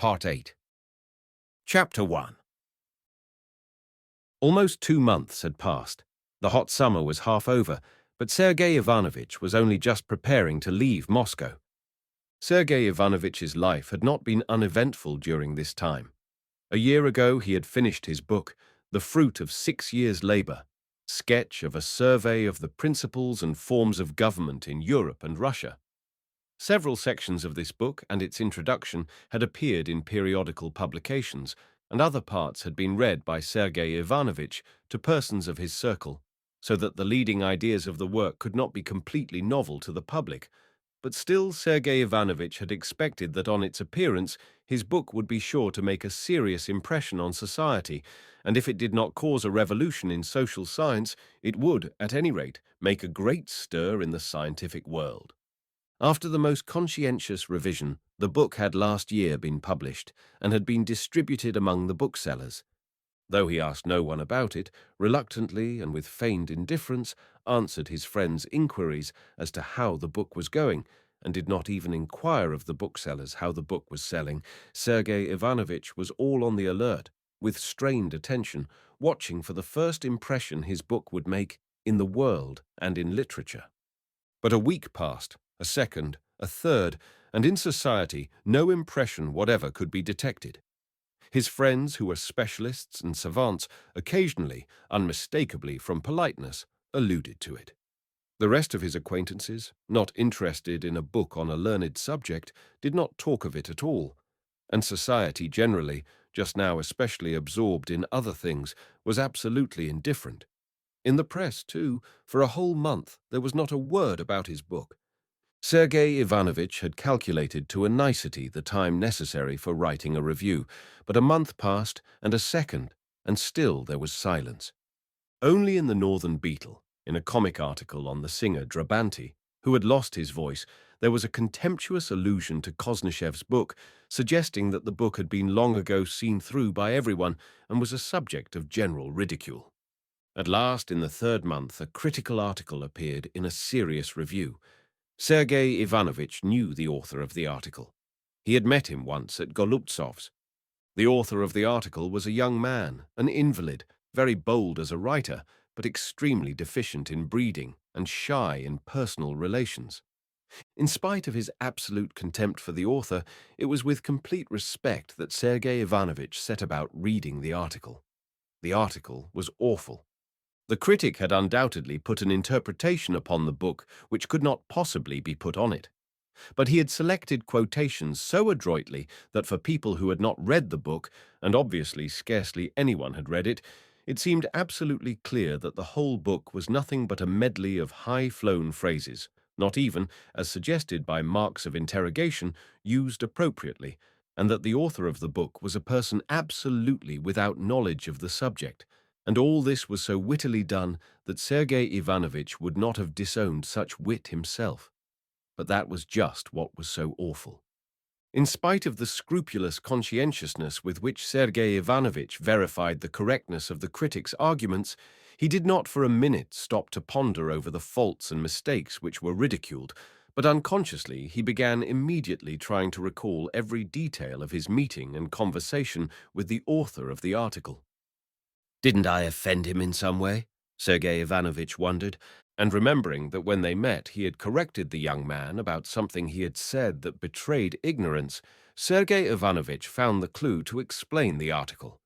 Part 8. Chapter 1. Almost 2 months had passed. The hot summer was half over, but Sergey Ivanovich was only just preparing to leave Moscow. Sergey Ivanovich's life had not been uneventful during this time. A year ago he had finished his book, the fruit of 6 years' labor, Sketch of a Survey of the Principles and Forms of Government in Europe and Russia. Several sections of this book and its introduction had appeared in periodical publications, and other parts had been read by Sergey Ivanovich to persons of his circle, so that the leading ideas of the work could not be completely novel to the public. But still Sergey Ivanovich had expected that on its appearance his book would be sure to make a serious impression on society, and if it did not cause a revolution in social science, it would, at any rate, make a great stir in the scientific world. After the most conscientious revision, the book had last year been published and had been distributed among the booksellers. Though he asked no one about it, reluctantly and with feigned indifference answered his friends' inquiries as to how the book was going, and did not even inquire of the booksellers how the book was selling, Sergey Ivanovich was all on the alert, with strained attention, watching for the first impression his book would make in the world and in literature. But a week passed, a second, a third, and in society no impression whatever could be detected. His friends, who were specialists and savants, occasionally, unmistakably from politeness, alluded to it. The rest of his acquaintances, not interested in a book on a learned subject, did not talk of it at all, and society generally, just now especially absorbed in other things, was absolutely indifferent. In the press, too, for a whole month there was not a word about his book. Sergey Ivanovich had calculated to a nicety the time necessary for writing a review, but a month passed, and a second, and still there was silence. Only in the Northern Beetle, in a comic article on the singer Drabanti, who had lost his voice, there was a contemptuous allusion to Koznichev's book, suggesting that the book had been long ago seen through by everyone and was a subject of general ridicule. At last, in the 3rd month, a critical article appeared in a serious review. Sergey Ivanovich knew the author of the article. He had met him once at Golubtsov's. The author of the article was a young man, an invalid, very bold as a writer, but extremely deficient in breeding and shy in personal relations. In spite of his absolute contempt for the author, it was with complete respect that Sergey Ivanovich set about reading the article. The article was awful. The critic had undoubtedly put an interpretation upon the book which could not possibly be put on it. But he had selected quotations so adroitly that for people who had not read the book, and obviously scarcely anyone had read it, it seemed absolutely clear that the whole book was nothing but a medley of high-flown phrases, not even, as suggested by marks of interrogation, used appropriately, and that the author of the book was a person absolutely without knowledge of the subject. And all this was so wittily done that Sergey Ivanovich would not have disowned such wit himself. But that was just what was so awful. In spite of the scrupulous conscientiousness with which Sergey Ivanovich verified the correctness of the critic's arguments, he did not for a minute stop to ponder over the faults and mistakes which were ridiculed, but unconsciously he began immediately trying to recall every detail of his meeting and conversation with the author of the article. Didn't I offend him in some way? Sergey Ivanovich wondered, and remembering that when they met he had corrected the young man about something he had said that betrayed ignorance, Sergey Ivanovich found the clue to explain the article.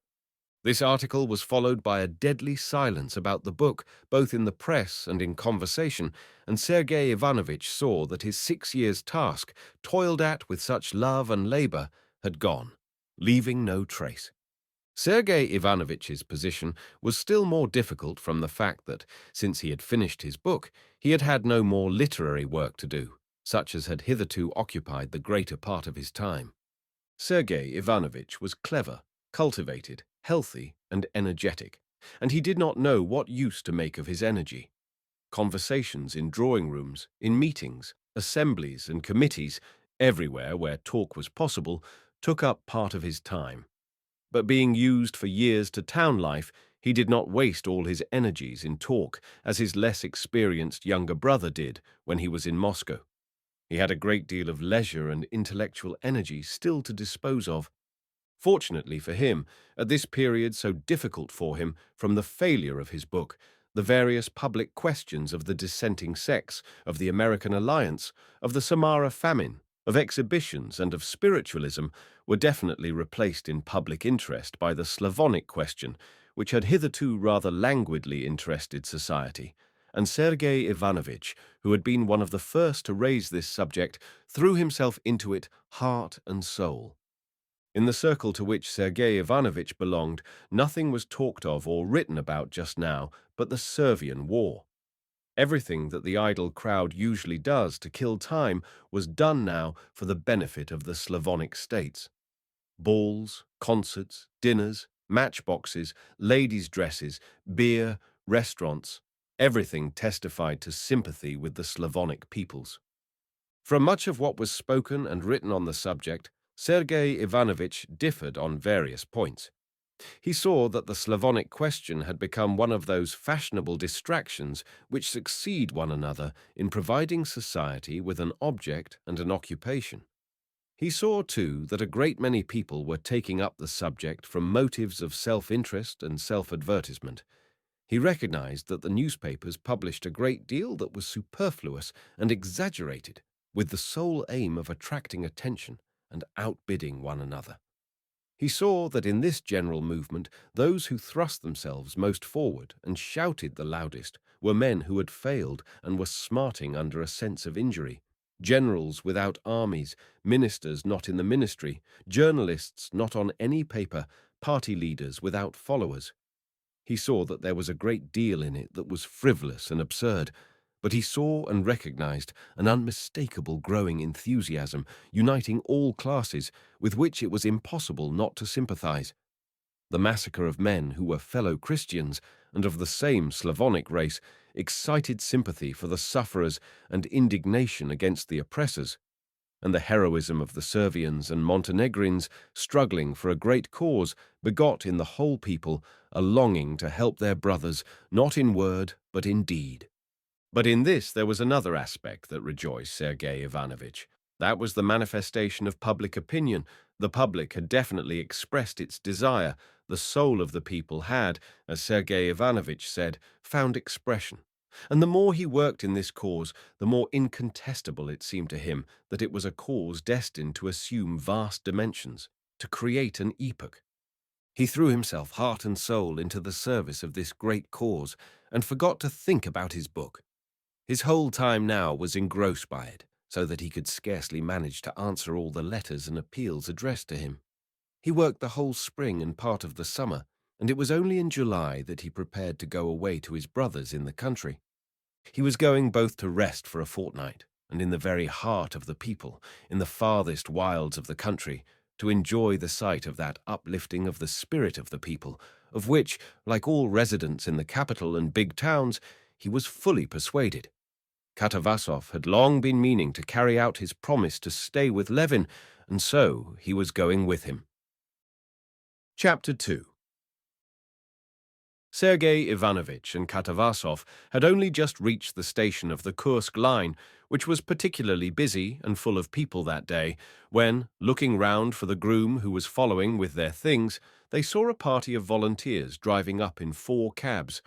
This article was followed by a deadly silence about the book, both in the press and in conversation, and Sergey Ivanovich saw that his 6 years' task, toiled at with such love and labor, had gone, leaving no trace. Sergey Ivanovich's position was still more difficult from the fact that, since he had finished his book, he had had no more literary work to do, such as had hitherto occupied the greater part of his time. Sergey Ivanovich was clever, cultivated, healthy, and energetic, and he did not know what use to make of his energy. Conversations in drawing rooms, in meetings, assemblies, and committees, everywhere where talk was possible, took up part of his time. But being used for years to town life, he did not waste all his energies in talk, as his less experienced younger brother did when he was in Moscow. He had a great deal of leisure and intellectual energy still to dispose of, Fortunately for him, at this period so difficult for him from the failure of his book, the various public questions of the dissenting sects, of the American alliance, of the Samara famine, of exhibitions and of spiritualism were definitely replaced in public interest by the Slavonic question, which had hitherto rather languidly interested society, and Sergey Ivanovich, who had been one of the first to raise this subject, threw himself into it heart and soul. In the circle to which Sergey Ivanovich belonged, nothing was talked of or written about just now but the Servian war. Everything that the idle crowd usually does to kill time was done now for the benefit of the Slavonic states. Balls, concerts, dinners, matchboxes, ladies' dresses, beer, restaurants, everything testified to sympathy with the Slavonic peoples. From much of what was spoken and written on the subject, Sergey Ivanovich differed on various points. He saw that the Slavonic question had become one of those fashionable distractions which succeed one another in providing society with an object and an occupation. He saw, too, that a great many people were taking up the subject from motives of self-interest and self-advertisement. He recognized that the newspapers published a great deal that was superfluous and exaggerated, with the sole aim of attracting attention and outbidding one another. He saw that in this general movement those who thrust themselves most forward and shouted the loudest were men who had failed and were smarting under a sense of injury, generals without armies, ministers not in the ministry, journalists not on any paper, party leaders without followers. He saw that there was a great deal in it that was frivolous and absurd, but he saw and recognized an unmistakable growing enthusiasm uniting all classes with which it was impossible not to sympathize. The massacre of men who were fellow Christians and of the same Slavonic race excited sympathy for the sufferers and indignation against the oppressors, and the heroism of the Servians and Montenegrins struggling for a great cause begot in the whole people a longing to help their brothers, not in word but in deed. But in this there was another aspect that rejoiced Sergey Ivanovich. That was the manifestation of public opinion. The public had definitely expressed its desire. The soul of the people had, as Sergey Ivanovich said, found expression. And the more he worked in this cause, the more incontestable it seemed to him that it was a cause destined to assume vast dimensions, to create an epoch. He threw himself heart and soul into the service of this great cause and forgot to think about his book. His whole time now was engrossed by it, so that he could scarcely manage to answer all the letters and appeals addressed to him. He worked the whole spring and part of the summer, and it was only in July that he prepared to go away to his brothers in the country. He was going both to rest for a fortnight, and in the very heart of the people, in the farthest wilds of the country, to enjoy the sight of that uplifting of the spirit of the people, of which, like all residents in the capital and big towns, he was fully persuaded. Katavasov had long been meaning to carry out his promise to stay with Levin, and so he was going with him. Chapter 2. Sergey Ivanovich and Katavasov had only just reached the station of the Kursk line, which was particularly busy and full of people that day, when, looking round for the groom who was following with their things, they saw a party of volunteers driving up in 4 cabs.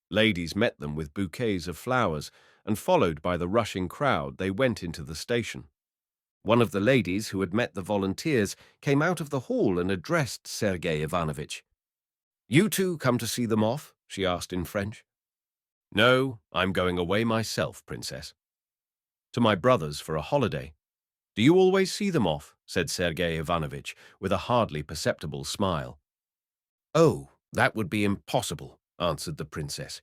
Ladies met them with bouquets of flowers, and followed by the rushing crowd, they went into the station. One of the ladies who had met the volunteers came out of the hall and addressed Sergey Ivanovich. "You two come to see them off?" she asked in French. "No, I'm going away myself, Princess." "To my brother's for a holiday." "Do you always see them off?" said Sergey Ivanovich, with a hardly perceptible smile. "Oh, that would be impossible," answered the princess.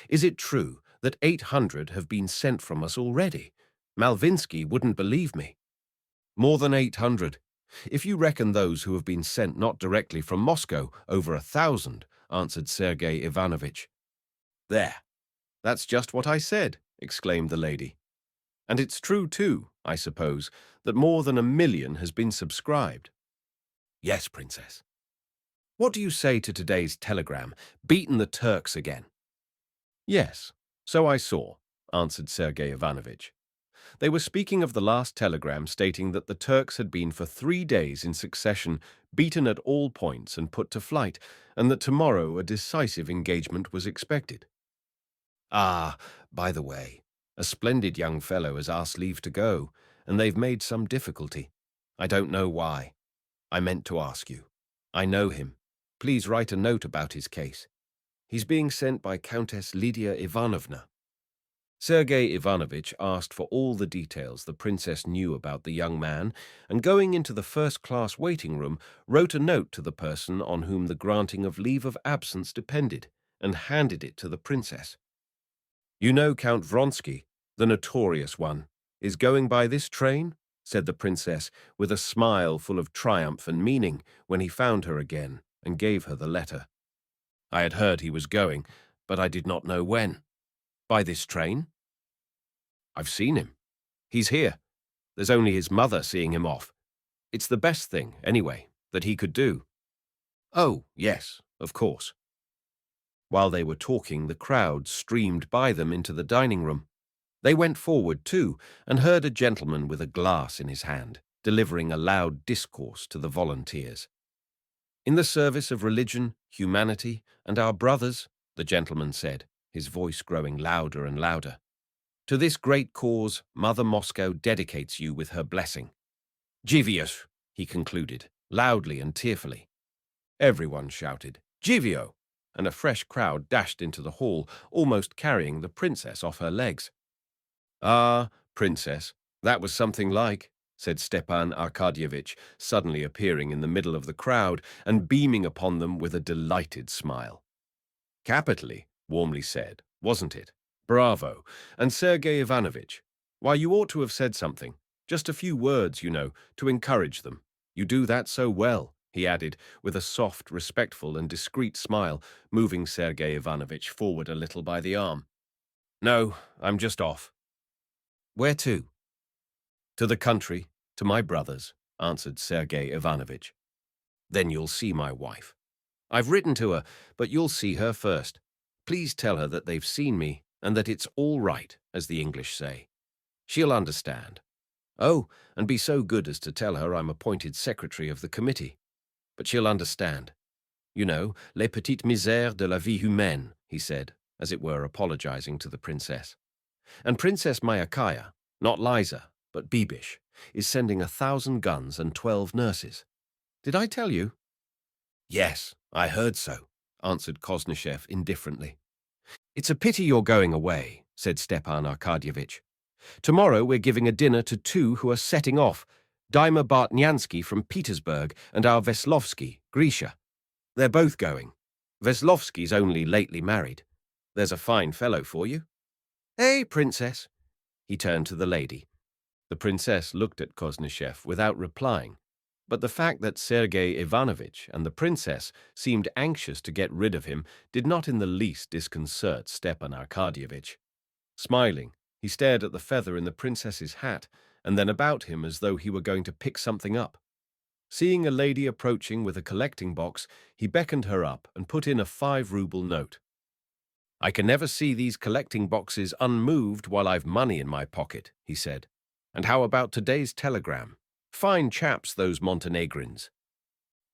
"Is it true that 800 have been sent from us already? Malvinsky wouldn't believe me." "More than 800. If you reckon those who have been sent not directly from Moscow, over 1,000, answered Sergey Ivanovich. "There, that's just what I said," exclaimed the lady. "And it's true, too, I suppose, that more than 1,000,000 has been subscribed." "Yes, Princess." "What do you say to today's telegram, beaten the Turks again?" "Yes, so I saw," answered Sergey Ivanovich. They were speaking of the last telegram stating that the Turks had been for 3 days in succession beaten at all points and put to flight, and that tomorrow a decisive engagement was expected. Ah, by the way, a splendid young fellow has asked leave to go, and they've made some difficulty. I don't know why. I meant to ask you. I know him. Please write a note about his case. He's being sent by Countess Lydia Ivanovna. Sergey Ivanovich asked for all the details the princess knew about the young man, and going into the first-class waiting room, wrote a note to the person on whom the granting of leave of absence depended, and handed it to the princess. "You know Count Vronsky, the notorious one, is going by this train?" said the princess, with a smile full of triumph and meaning, when he found her again and gave her the letter. "I had heard he was going, but I did not know when." "By this train?" "I've seen him. He's here. There's only his mother seeing him off. It's the best thing, anyway, that he could do." "Oh, yes, of course." While they were talking, the crowd streamed by them into the dining room. They went forward, too, and heard a gentleman with a glass in his hand, delivering a loud discourse to the volunteers. "In the service of religion, humanity, and our brothers," the gentleman said, his voice growing louder and louder. "To this great cause, Mother Moscow dedicates you with her blessing. Jivius," he concluded, loudly and tearfully. Everyone shouted, "Jivio!" and a fresh crowd dashed into the hall, almost carrying the princess off her legs. "Ah, princess, that was something like," said Stepan Arkadyevitch, suddenly appearing in the middle of the crowd and beaming upon them with a delighted smile. "Capitally," warmly said, "wasn't it? Bravo! And Sergey Ivanovich, why, you ought to have said something. Just a few words, you know, to encourage them. You do that so well," he added, with a soft, respectful, and discreet smile, moving Sergey Ivanovich forward a little by the arm. "No, I'm just off." "Where to?" "To the country, to my brothers," answered Sergey Ivanovich. "Then you'll see my wife. I've written to her, but you'll see her first. Please tell her that they've seen me, and that it's all right, as the English say. She'll understand. Oh, and be so good as to tell her I'm appointed secretary of the committee. But she'll understand. You know, les petites misères de la vie humaine," he said, as it were apologizing to the princess. "And Princess Myakaya, not Liza, but Bibish, is sending 1,000 guns and 12 nurses. Did I tell you?" "Yes, I heard so," answered Koznishev indifferently. "It's a pity you're going away," said Stepan Arkadyevitch. "Tomorrow we're giving a dinner to two who are setting off, Daima Bartnyansky from Petersburg and our Veslovsky, Grisha. They're both going. Veslovsky's only lately married. There's a fine fellow for you. Hey, princess." He turned to the lady. The princess looked at Koznishev without replying, but the fact that Sergey Ivanovich and the princess seemed anxious to get rid of him did not in the least disconcert Stepan Arkadyevitch. Smiling, he stared at the feather in the princess's hat and then about him as though he were going to pick something up. Seeing a lady approaching with a collecting box, he beckoned her up and put in a 5-ruble note. "I can never see these collecting boxes unmoved while I've money in my pocket," he said. "And how about today's telegram? Fine chaps, those Montenegrins."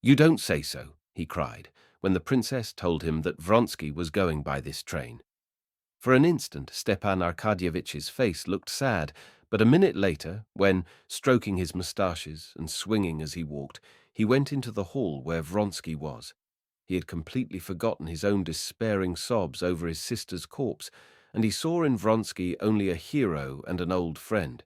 "You don't say so," he cried, when the princess told him that Vronsky was going by this train. For an instant, Stepan Arkadyevitch's face looked sad, but a minute later, when, stroking his moustaches and swinging as he walked, he went into the hall where Vronsky was, he had completely forgotten his own despairing sobs over his sister's corpse, and he saw in Vronsky only a hero and an old friend.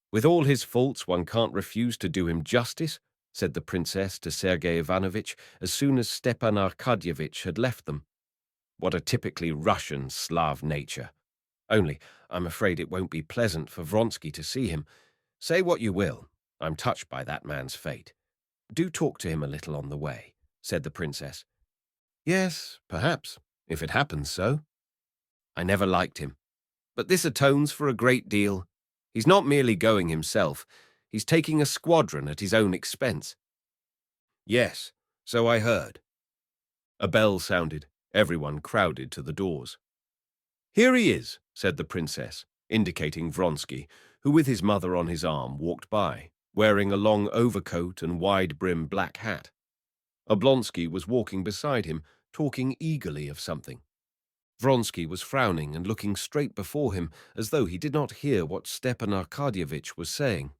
"With all his faults, one can't refuse to do him justice," said the princess to Sergey Ivanovich as soon as Stepan Arkadyevitch had left them. "What a typically Russian Slav nature. Only, I'm afraid it won't be pleasant for Vronsky to see him. Say what you will, I'm touched by that man's fate. Do talk to him a little on the way," said the princess. "Yes, perhaps, if it happens so. I never liked him. But this atones for a great deal. He's not merely going himself, he's taking a squadron at his own expense." "Yes, so I heard." A bell sounded. Everyone crowded to the doors. "Here he is," said the princess, indicating Vronsky, who with his mother on his arm walked by, wearing a long overcoat and wide-brimmed black hat. Oblonsky was walking beside him, talking eagerly of something. Vronsky was frowning and looking straight before him as though he did not hear what Stepan Arkadyevitch was saying.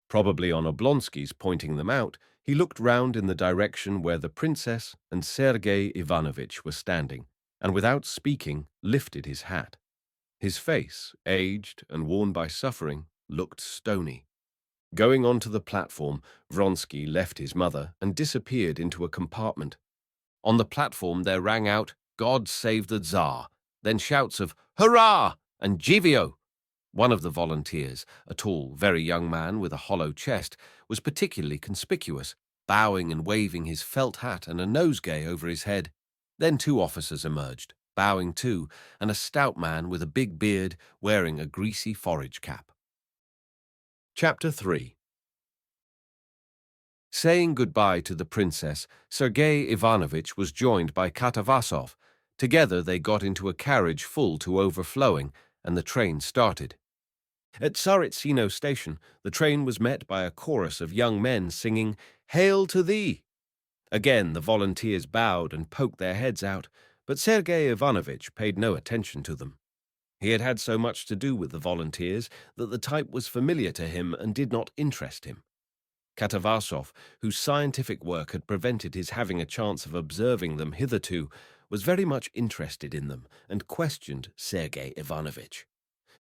Probably on Oblonsky's pointing them out, he looked round in the direction where the princess and Sergey Ivanovich were standing, and without speaking lifted his hat. His face, aged and worn by suffering, looked stony. Going onto the platform, Vronsky left his mother and disappeared into a compartment. On the platform there rang out, "God save the Tsar," then shouts of "Hurrah!" and "Jivio!" One of the volunteers, a tall, very young man with a hollow chest, was particularly conspicuous, bowing and waving his felt hat and a nosegay over his head. Then two officers emerged, bowing too, and a stout man with a big beard wearing a greasy forage cap. Chapter 3. Saying goodbye to the princess, Sergey Ivanovich was joined by Katavasov. Together they got into a carriage full to overflowing, and the train started. At Tsaritsino station, the train was met by a chorus of young men singing, "Hail to thee!" Again the volunteers bowed and poked their heads out, but Sergey Ivanovich paid no attention to them. He had had so much to do with the volunteers that the type was familiar to him and did not interest him. Katavasov, whose scientific work had prevented his having a chance of observing them hitherto, was very much interested in them and questioned Sergey Ivanovich.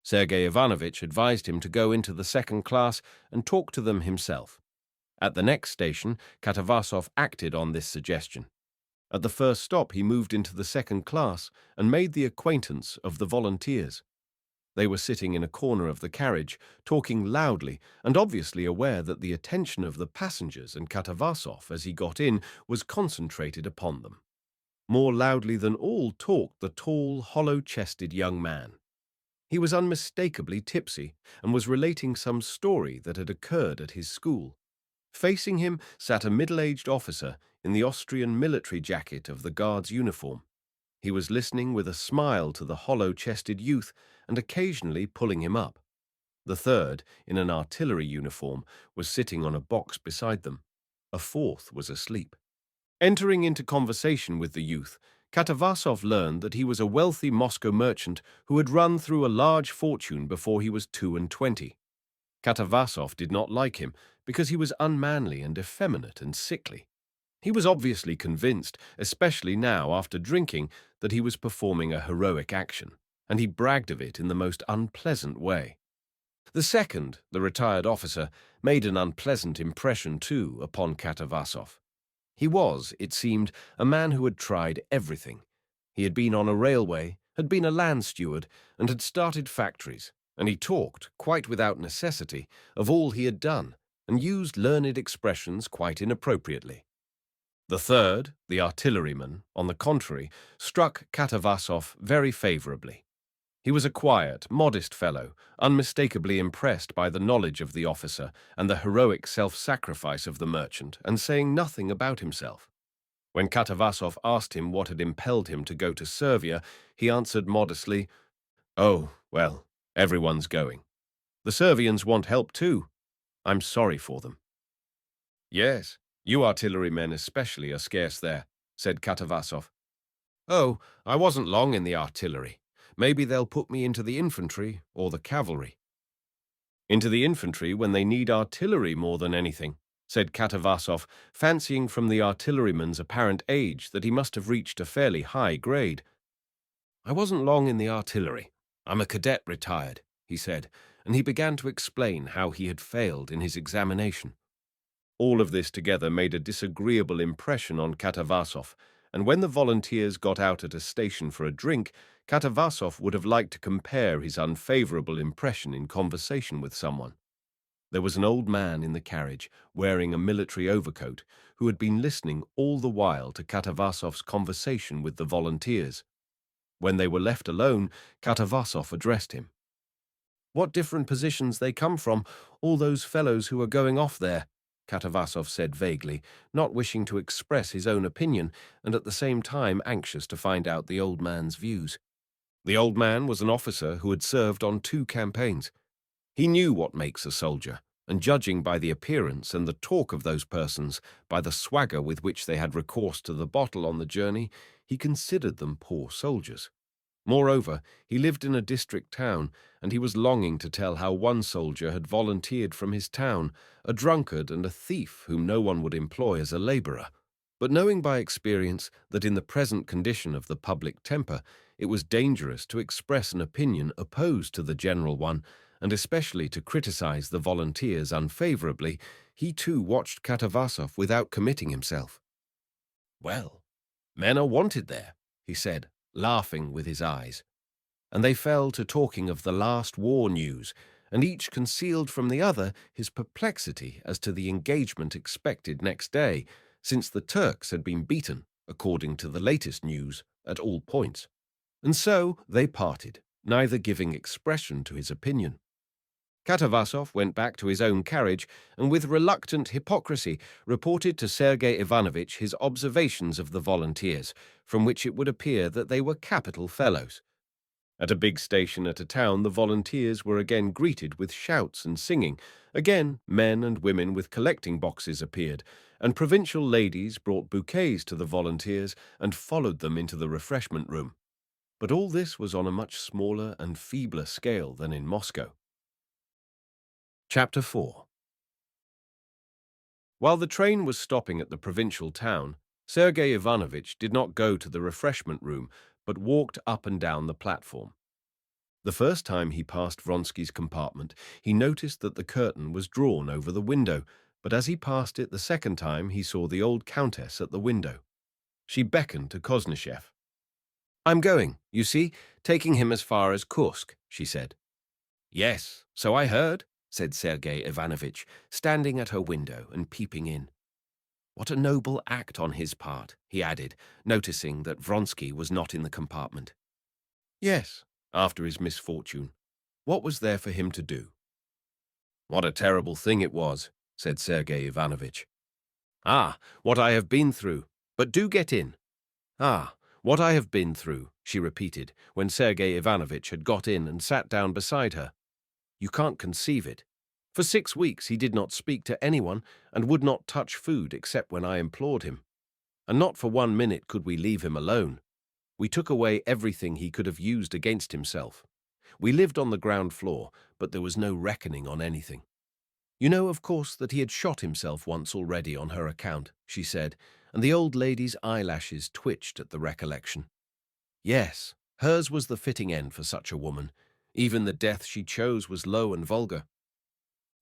Sergey Ivanovich advised him to go into the second class and talk to them himself. At the next station, Katavasov acted on this suggestion. At the first stop, he moved into the second class and made the acquaintance of the volunteers. They were sitting in a corner of the carriage, talking loudly and obviously aware that the attention of the passengers and Katavasov, as he got in, was concentrated upon them. More loudly than all talked the tall, hollow-chested young man. He was unmistakably tipsy and was relating some story that had occurred at his school. Facing him sat a middle-aged officer in the Austrian military jacket of the Guards' uniform. He was listening with a smile to the hollow-chested youth and occasionally pulling him up. The third, in an artillery uniform, was sitting on a box beside them. A fourth was asleep. Entering into conversation with the youth, Katavasov learned that he was a wealthy Moscow merchant who had run through a large fortune before he was 22. Katavasov did not like him because he was unmanly and effeminate and sickly. He was obviously convinced, especially now after drinking, that he was performing a heroic action, and he bragged of it in the most unpleasant way. The second, the retired officer, made an unpleasant impression too upon Katavasov. He was, it seemed, a man who had tried everything. He had been on a railway, had been a land steward, and had started factories, and he talked, quite without necessity, of all he had done, and used learned expressions quite inappropriately. The third, the artilleryman, on the contrary, struck Katavasov very favorably. He was a quiet, modest fellow, unmistakably impressed by the knowledge of the officer and the heroic self-sacrifice of the merchant, and saying nothing about himself. When Katavasov asked him what had impelled him to go to Servia, he answered modestly, "Oh, well, everyone's going. The Servians want help too. I'm sorry for them." "Yes, you artillerymen especially are scarce there," said Katavasov. "Oh, I wasn't long in the artillery. Maybe they'll put me into the infantry or the cavalry." "Into the infantry when they need artillery more than anything," said Katavasov, fancying from the artilleryman's apparent age that he must have reached a fairly high grade. "I wasn't long in the artillery. I'm a cadet retired," he said, and he began to explain how he had failed in his examination. All of this together made a disagreeable impression on Katavasov, and when the volunteers got out at a station for a drink, Katavasov would have liked to compare his unfavorable impression in conversation with someone. There was an old man in the carriage, wearing a military overcoat, who had been listening all the while to Katavasov's conversation with the volunteers. When they were left alone, Katavasov addressed him. "What different positions they come from, all those fellows who are going off there," Katavasov said vaguely, not wishing to express his own opinion and at the same time anxious to find out the old man's views. The old man was an officer who had served on 2 campaigns. He knew what makes a soldier, and judging by the appearance and the talk of those persons, by the swagger with which they had recourse to the bottle on the journey, he considered them poor soldiers. Moreover, he lived in a district town, and he was longing to tell how one soldier had volunteered from his town, a drunkard and a thief whom no one would employ as a labourer. But knowing by experience that in the present condition of the public temper, it was dangerous to express an opinion opposed to the general one, and especially to criticize the volunteers unfavorably, he too watched Katavasov without committing himself. "Well, men are wanted there," he said, laughing with his eyes. And they fell to talking of the last war news, and each concealed from the other his perplexity as to the engagement expected next day, since the Turks had been beaten, according to the latest news, at all points. And so they parted, neither giving expression to his opinion. Katavasov went back to his own carriage and with reluctant hypocrisy reported to Sergey Ivanovich his observations of the volunteers, from which it would appear that they were capital fellows. At a big station at a town, the volunteers were again greeted with shouts and singing. Again, men and women with collecting boxes appeared, and provincial ladies brought bouquets to the volunteers and followed them into the refreshment room. But all this was on a much smaller and feebler scale than in Moscow. Chapter 4. While the train was stopping at the provincial town, Sergey Ivanovich did not go to the refreshment room, but walked up and down the platform. The first time he passed Vronsky's compartment, he noticed that the curtain was drawn over the window, but as he passed it the second time, he saw the old countess at the window. She beckoned to Koznishev. "I'm going, you see, taking him as far as Kursk," she said. "Yes, so I heard," said Sergey Ivanovich, standing at her window and peeping in. "What a noble act on his part," he added, noticing that Vronsky was not in the compartment. Yes, after his misfortune. What was there for him to do? "What a terrible thing it was," said Sergey Ivanovich. "Ah, what I have been through. But do get in." "Ah, what I have been through," she repeated, when Sergey Ivanovich had got in and sat down beside her. "You can't conceive it. For 6 weeks he did not speak to anyone and would not touch food except when I implored him. And not for 1 minute could we leave him alone. We took away everything he could have used against himself. We lived on the ground floor, but there was no reckoning on anything. You know, of course, that he had shot himself once already on her account," she said, and the old lady's eyelashes twitched at the recollection. Yes, hers was the fitting end for such a woman. Even the death she chose was low and vulgar.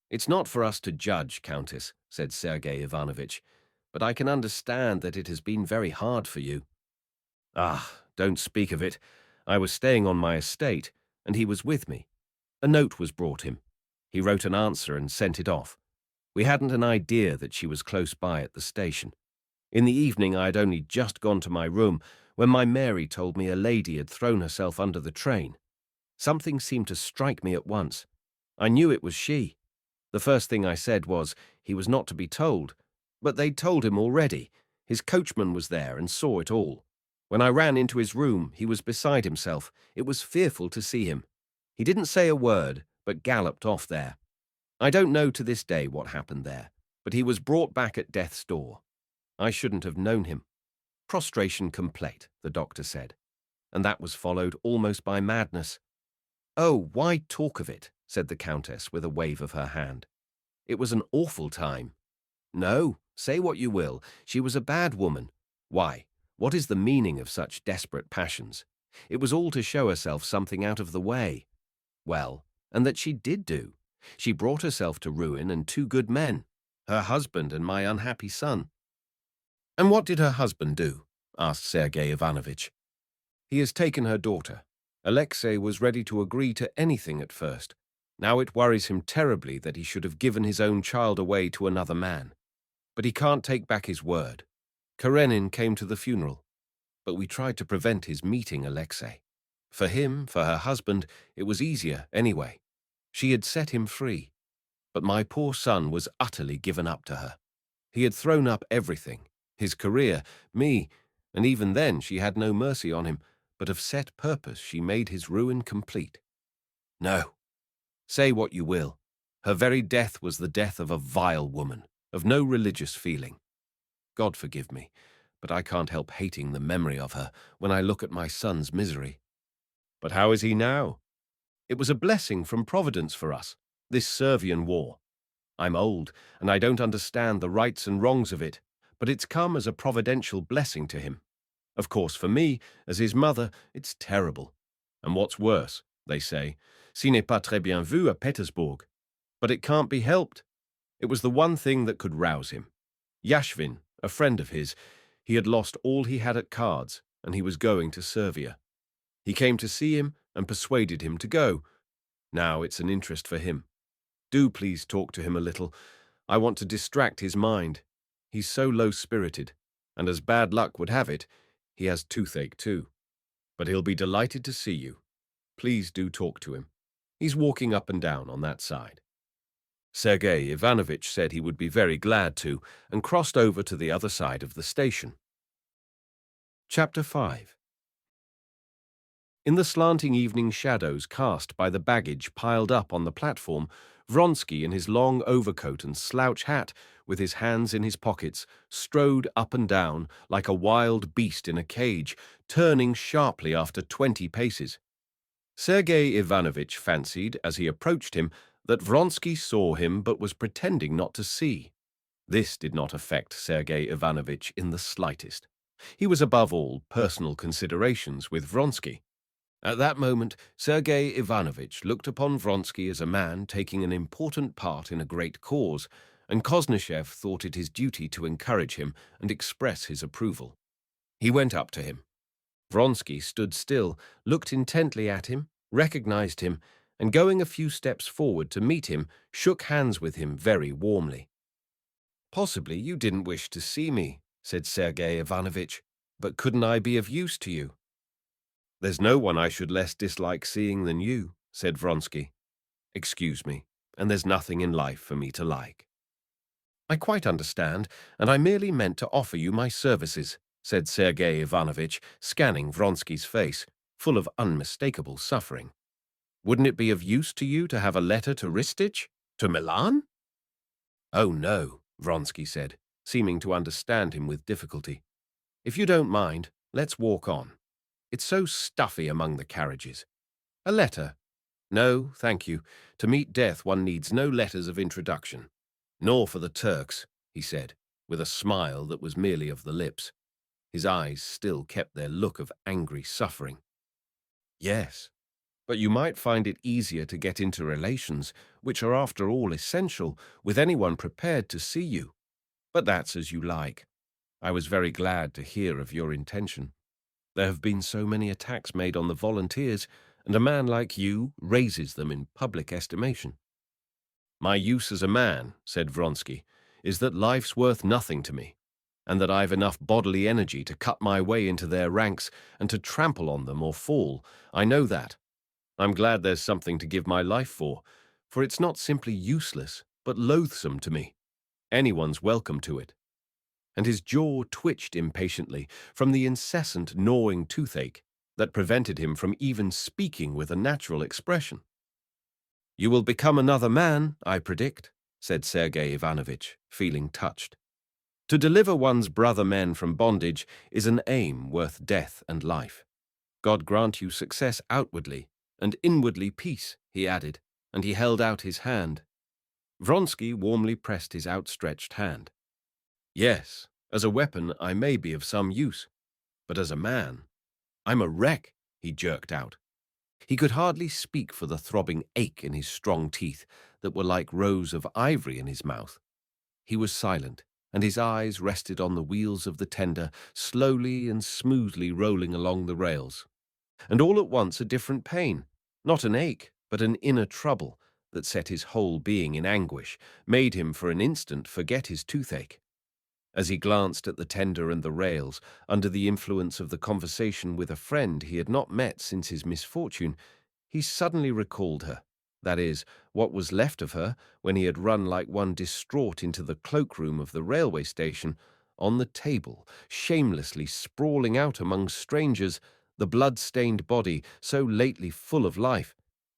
"It's not for us to judge, Countess," said Sergey Ivanovich, "but I can understand that it has been very hard for you." "Ah, don't speak of it. I was staying on my estate, and he was with me. A note was brought him. He wrote an answer and sent it off. We hadn't an idea that she was close by at the station. In the evening I had only just gone to my room when my Mary told me a lady had thrown herself under the train. Something seemed to strike me at once. I knew it was she. The first thing I said was he was not to be told, but they'd told him already. His coachman was there and saw it all. When I ran into his room, he was beside himself. It was fearful to see him. He didn't say a word, but galloped off there. I don't know to this day what happened there, but he was brought back at death's door. I shouldn't have known him. Prostration complete, the doctor said, and that was followed almost by madness. Oh, why talk of it, said the Countess with a wave of her hand. It was an awful time. No, say what you will, she was a bad woman. Why, what is the meaning of such desperate passions? It was all to show herself something out of the way. Well, and that she did do. She brought herself to ruin and 2 good men, her husband and my unhappy son. And what did her husband do? Asked Sergey Ivanovich. He has taken her daughter. Alexei was ready to agree to anything at first. Now it worries him terribly that he should have given his own child away to another man. But he can't take back his word. Karenin came to the funeral, but we tried to prevent his meeting Alexei. For him, for her husband, it was easier anyway. She had set him free. But my poor son was utterly given up to her. He had thrown up everything, his career, me, and even then she had no mercy on him, but of set purpose she made his ruin complete. No, Say what you will. Her very death was the death of a vile woman, of no religious feeling. God forgive me, but I can't help hating the memory of her when I look at my son's misery. But how is he now? It was a blessing from Providence for us, this Servian war. I'm old, and I don't understand the rights and wrongs of it, but it's come as a providential blessing to him. Of course, for me, as his mother, it's terrible. And what's worse, they say, ce n'est pas très bien vu à Petersburg. But it can't be helped. It was the one thing that could rouse him. Yashvin, a friend of his, he had lost all he had at cards, and he was going to Servia. He came to see him and persuaded him to go. Now it's an interest for him. Do please talk to him a little. I want to distract his mind. He's so low-spirited, and as bad luck would have it, he has toothache too. But he'll be delighted to see you. Please do talk to him. He's walking up and down on that side. Sergey Ivanovich said he would be very glad to, and crossed over to the other side of the station. Chapter 5. In the slanting evening shadows cast by the baggage piled up on the platform, Vronsky, in his long overcoat and slouch hat, with his hands in his pockets, strode up and down like a wild beast in a cage, turning sharply after 20 paces. Sergey Ivanovich fancied, as he approached him, that Vronsky saw him but was pretending not to see. This did not affect Sergey Ivanovich in the slightest. He was above all personal considerations with Vronsky. At that moment, Sergey Ivanovich looked upon Vronsky as a man taking an important part in a great cause, and Koznishev thought it his duty to encourage him and express his approval. He went up to him. Vronsky stood still, looked intently at him, recognized him, and going a few steps forward to meet him, shook hands with him very warmly. "Possibly you didn't wish to see me," said Sergey Ivanovich, "but couldn't I be of use to you?" "There's no one I should less dislike seeing than you," said Vronsky. "Excuse me, and there's nothing in life for me to like." "I quite understand, and I merely meant to offer you my services," said Sergey Ivanovich, scanning Vronsky's face, full of unmistakable suffering. "Wouldn't it be of use to you to have a letter to Ristich? To Milan?" "Oh, no," Vronsky said, seeming to understand him with difficulty. "If you don't mind, let's walk on. It's so stuffy among the carriages. A letter? No, thank you. To meet death one needs no letters of introduction. Nor for the Turks," he said, with a smile that was merely of the lips. His eyes still kept their look of angry suffering. "Yes, but you might find it easier to get into relations, which are after all essential, with anyone prepared to see you. But that's as you like. I was very glad to hear of your intention. There have been so many attacks made on the volunteers, and a man like you raises them in public estimation." "My use as a man," said Vronsky, "is that life's worth nothing to me, and that I've enough bodily energy to cut my way into their ranks and to trample on them or fall. I know that. I'm glad there's something to give my life for it's not simply useless, but loathsome to me. Anyone's welcome to it." And his jaw twitched impatiently from the incessant gnawing toothache that prevented him from even speaking with a natural expression. "You will become another man, I predict," said Sergey Ivanovich, feeling touched. "To deliver one's brother men from bondage is an aim worth death and life. God grant you success outwardly, and inwardly peace," he added, and he held out his hand. Vronsky warmly pressed his outstretched hand. "Yes, as a weapon I may be of some use, but as a man, I'm a wreck," he jerked out. He could hardly speak for the throbbing ache in his strong teeth that were like rows of ivory in his mouth. He was silent, and his eyes rested on the wheels of the tender, slowly and smoothly rolling along the rails. And all at once a different pain, not an ache, but an inner trouble that set his whole being in anguish, made him for an instant forget his toothache. As he glanced at the tender and the rails, under the influence of the conversation with a friend he had not met since his misfortune, he suddenly recalled her, that is, what was left of her when he had run like one distraught into the cloakroom of the railway station, on the table, shamelessly sprawling out among strangers, the blood-stained body so lately full of life,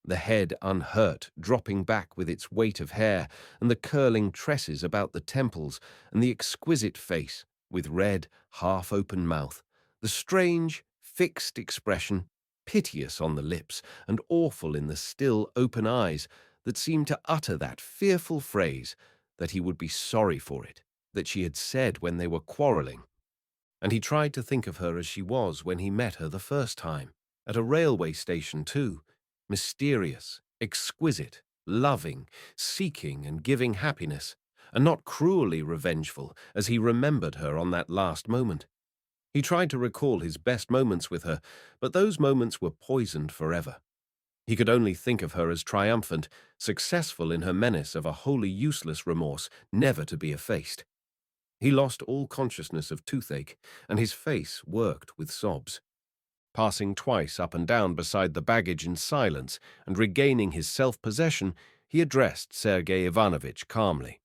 the head unhurt, dropping back with its weight of hair, and the curling tresses about the temples, and the exquisite face, with red, half-open mouth, the strange, fixed expression, piteous on the lips, and awful in the still, open eyes, that seemed to utter that fearful phrase, that he would be sorry for it, that she had said when they were quarrelling. And he tried to think of her as she was when he met her the first time, at a railway station too, mysterious, exquisite, loving, seeking and giving happiness, and not cruelly revengeful as he remembered her on that last moment. He tried to recall his best moments with her, but those moments were poisoned forever. He could only think of her as triumphant, successful in her menace of a wholly useless remorse, never to be effaced. He lost all consciousness of toothache, and his face worked with sobs. Passing twice up and down beside the baggage in silence and regaining his self-possession, he addressed Sergey Ivanovich calmly.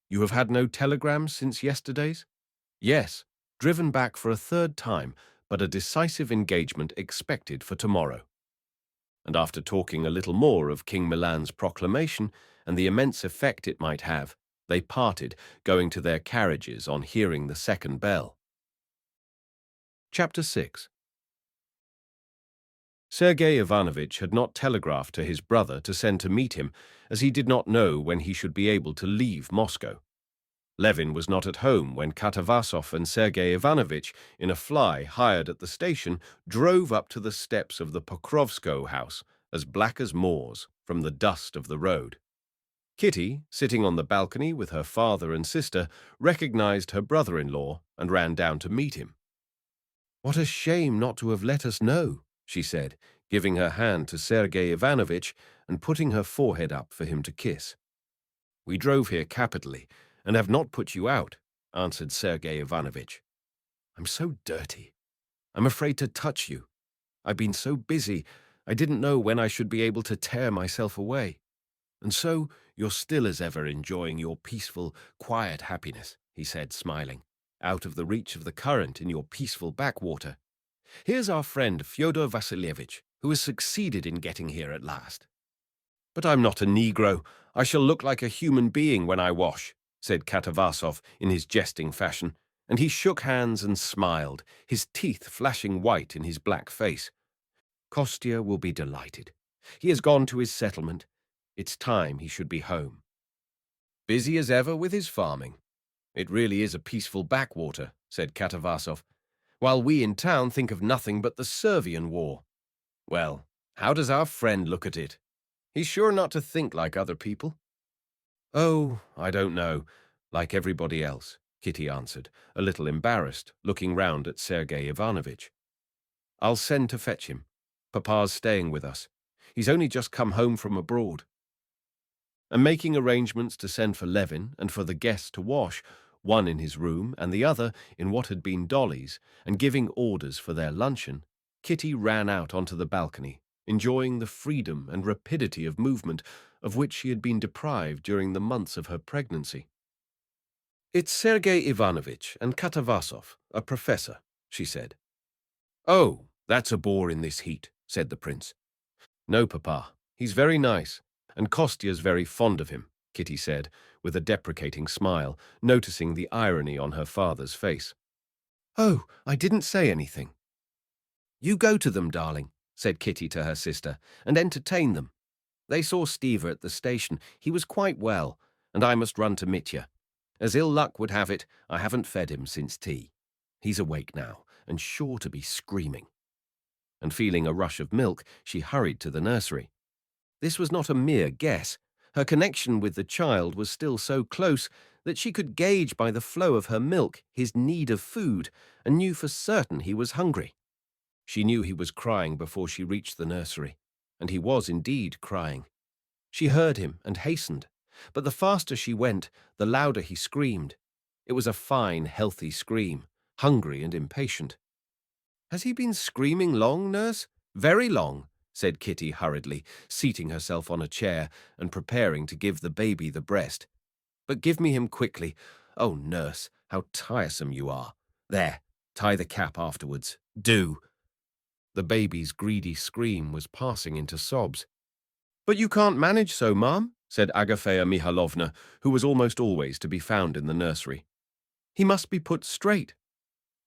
"You have had no telegrams since yesterday's?" "Yes, driven back for a third time, but a decisive engagement expected for tomorrow." And after talking a little more of King Milan's proclamation and the immense effect it might have, they parted, going to their carriages on hearing the second bell. Chapter 6. Sergey Ivanovich had not telegraphed to his brother to send to meet him, as he did not know when he should be able to leave Moscow. Levin was not at home when Katavasov and Sergey Ivanovich, in a fly hired at the station, drove up to the steps of the Pokrovskoe house, as black as Moors, from the dust of the road. Kitty, sitting on the balcony with her father and sister, recognized her brother-in-law and ran down to meet him. "What a shame not to have let us know," she said, giving her hand to Sergey Ivanovich and putting her forehead up for him to kiss. "We drove here capitally, and have not put you out," answered Sergey Ivanovich. "I'm so dirty. I'm afraid to touch you. I've been so busy, I didn't know when I should be able to tear myself away. And so you're still as ever enjoying your peaceful, quiet happiness," he said, smiling, "out of the reach of the current in your peaceful backwater. Here's our friend Fyodor Vasilievich, who has succeeded in getting here at last." "But I'm not a Negro. I shall look like a human being when I wash," said Katavasov in his jesting fashion, and he shook hands and smiled, his teeth flashing white in his black face. "Kostya will be delighted. He has gone to his settlement. It's time he should be home." "Busy as ever with his farming. It really is a peaceful backwater," said Katavasov, "while we in town think of nothing but the Servian war. Well, how does our friend look at it? He's sure not to think like other people." "Oh, I don't know, like everybody else," Kitty answered, a little embarrassed, looking round at Sergey Ivanovich. "I'll send to fetch him. Papa's staying with us. He's only just come home from abroad." And making arrangements to send for Levin and for the guests to wash, one in his room and the other in what had been Dolly's, and giving orders for their luncheon, Kitty ran out onto the balcony, enjoying the freedom and rapidity of movement of which she had been deprived during the months of her pregnancy. "It's Sergey Ivanovich and Katavasov, a professor," she said. "Oh, that's a bore in this heat," said the prince. "No, Papa, he's very nice, and Kostya's very fond of him," Kitty said, with a deprecating smile, noticing the irony on her father's face. "Oh, I didn't say anything." "You go to them, darling," said Kitty to her sister, "and entertain them. They saw Steva at the station. He was quite well, and I must run to Mitya. As ill luck would have it, I haven't fed him since tea. He's awake now, and sure to be screaming." And feeling a rush of milk, she hurried to the nursery. This was not a mere guess. Her connection with the child was still so close that she could gauge by the flow of her milk his need of food, and knew for certain he was hungry. She knew he was crying before she reached the nursery, and he was indeed crying. She heard him and hastened, but the faster she went, the louder he screamed. It was a fine, healthy scream, hungry and impatient. "Has he been screaming long, nurse?" "Very long," said Kitty hurriedly, seating herself on a chair and preparing to give the baby the breast. "But give me him quickly. Oh, nurse, how tiresome you are. There, tie the cap afterwards. Do." The baby's greedy scream was passing into sobs. "But you can't manage so, ma'am," said Agafea Mihalovna, who was almost always to be found in the nursery. "He must be put straight."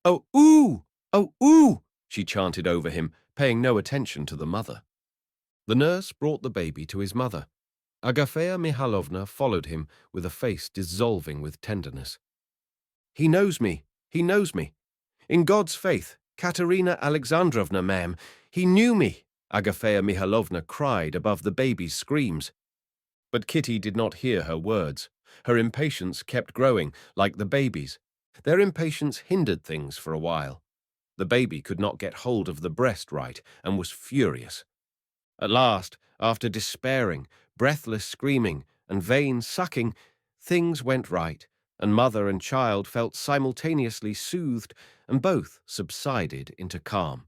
"Oh, ooh! Oh, ooh!" she chanted over him, paying no attention to the mother. The nurse brought the baby to his mother. Agafea Mihalovna followed him with a face dissolving with tenderness. "He knows me, he knows me. In God's faith, Katerina Alexandrovna, ma'am, he knew me," Agafea Mihalovna cried above the baby's screams. But Kitty did not hear her words. Her impatience kept growing, like the baby's. Their impatience hindered things for a while. The baby could not get hold of the breast right and was furious. At last, after despairing, breathless screaming, and vain sucking, things went right, and mother and child felt simultaneously soothed, and both subsided into calm.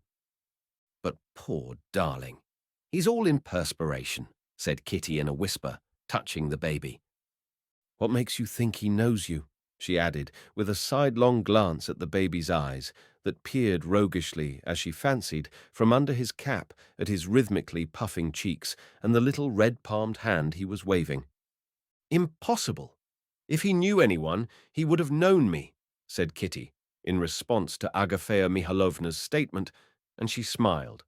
"But poor darling, he's all in perspiration," said Kitty in a whisper, touching the baby. "What makes you think he knows you?" she added, with a sidelong glance at the baby's eyes that peered roguishly, as she fancied, from under his cap at his rhythmically puffing cheeks and the little red-palmed hand he was waving. "Impossible! If he knew anyone, he would have known me," said Kitty, in response to Agafea Mihalovna's statement, and she smiled.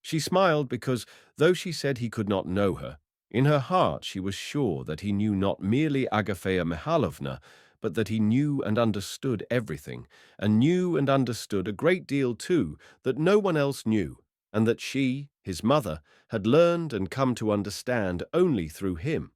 She smiled because, though she said he could not know her, in her heart she was sure that he knew not merely Agafea Mihalovna, but that he knew and understood everything, and knew and understood a great deal too that no one else knew, and that she, his mother, had learned and come to understand only through him.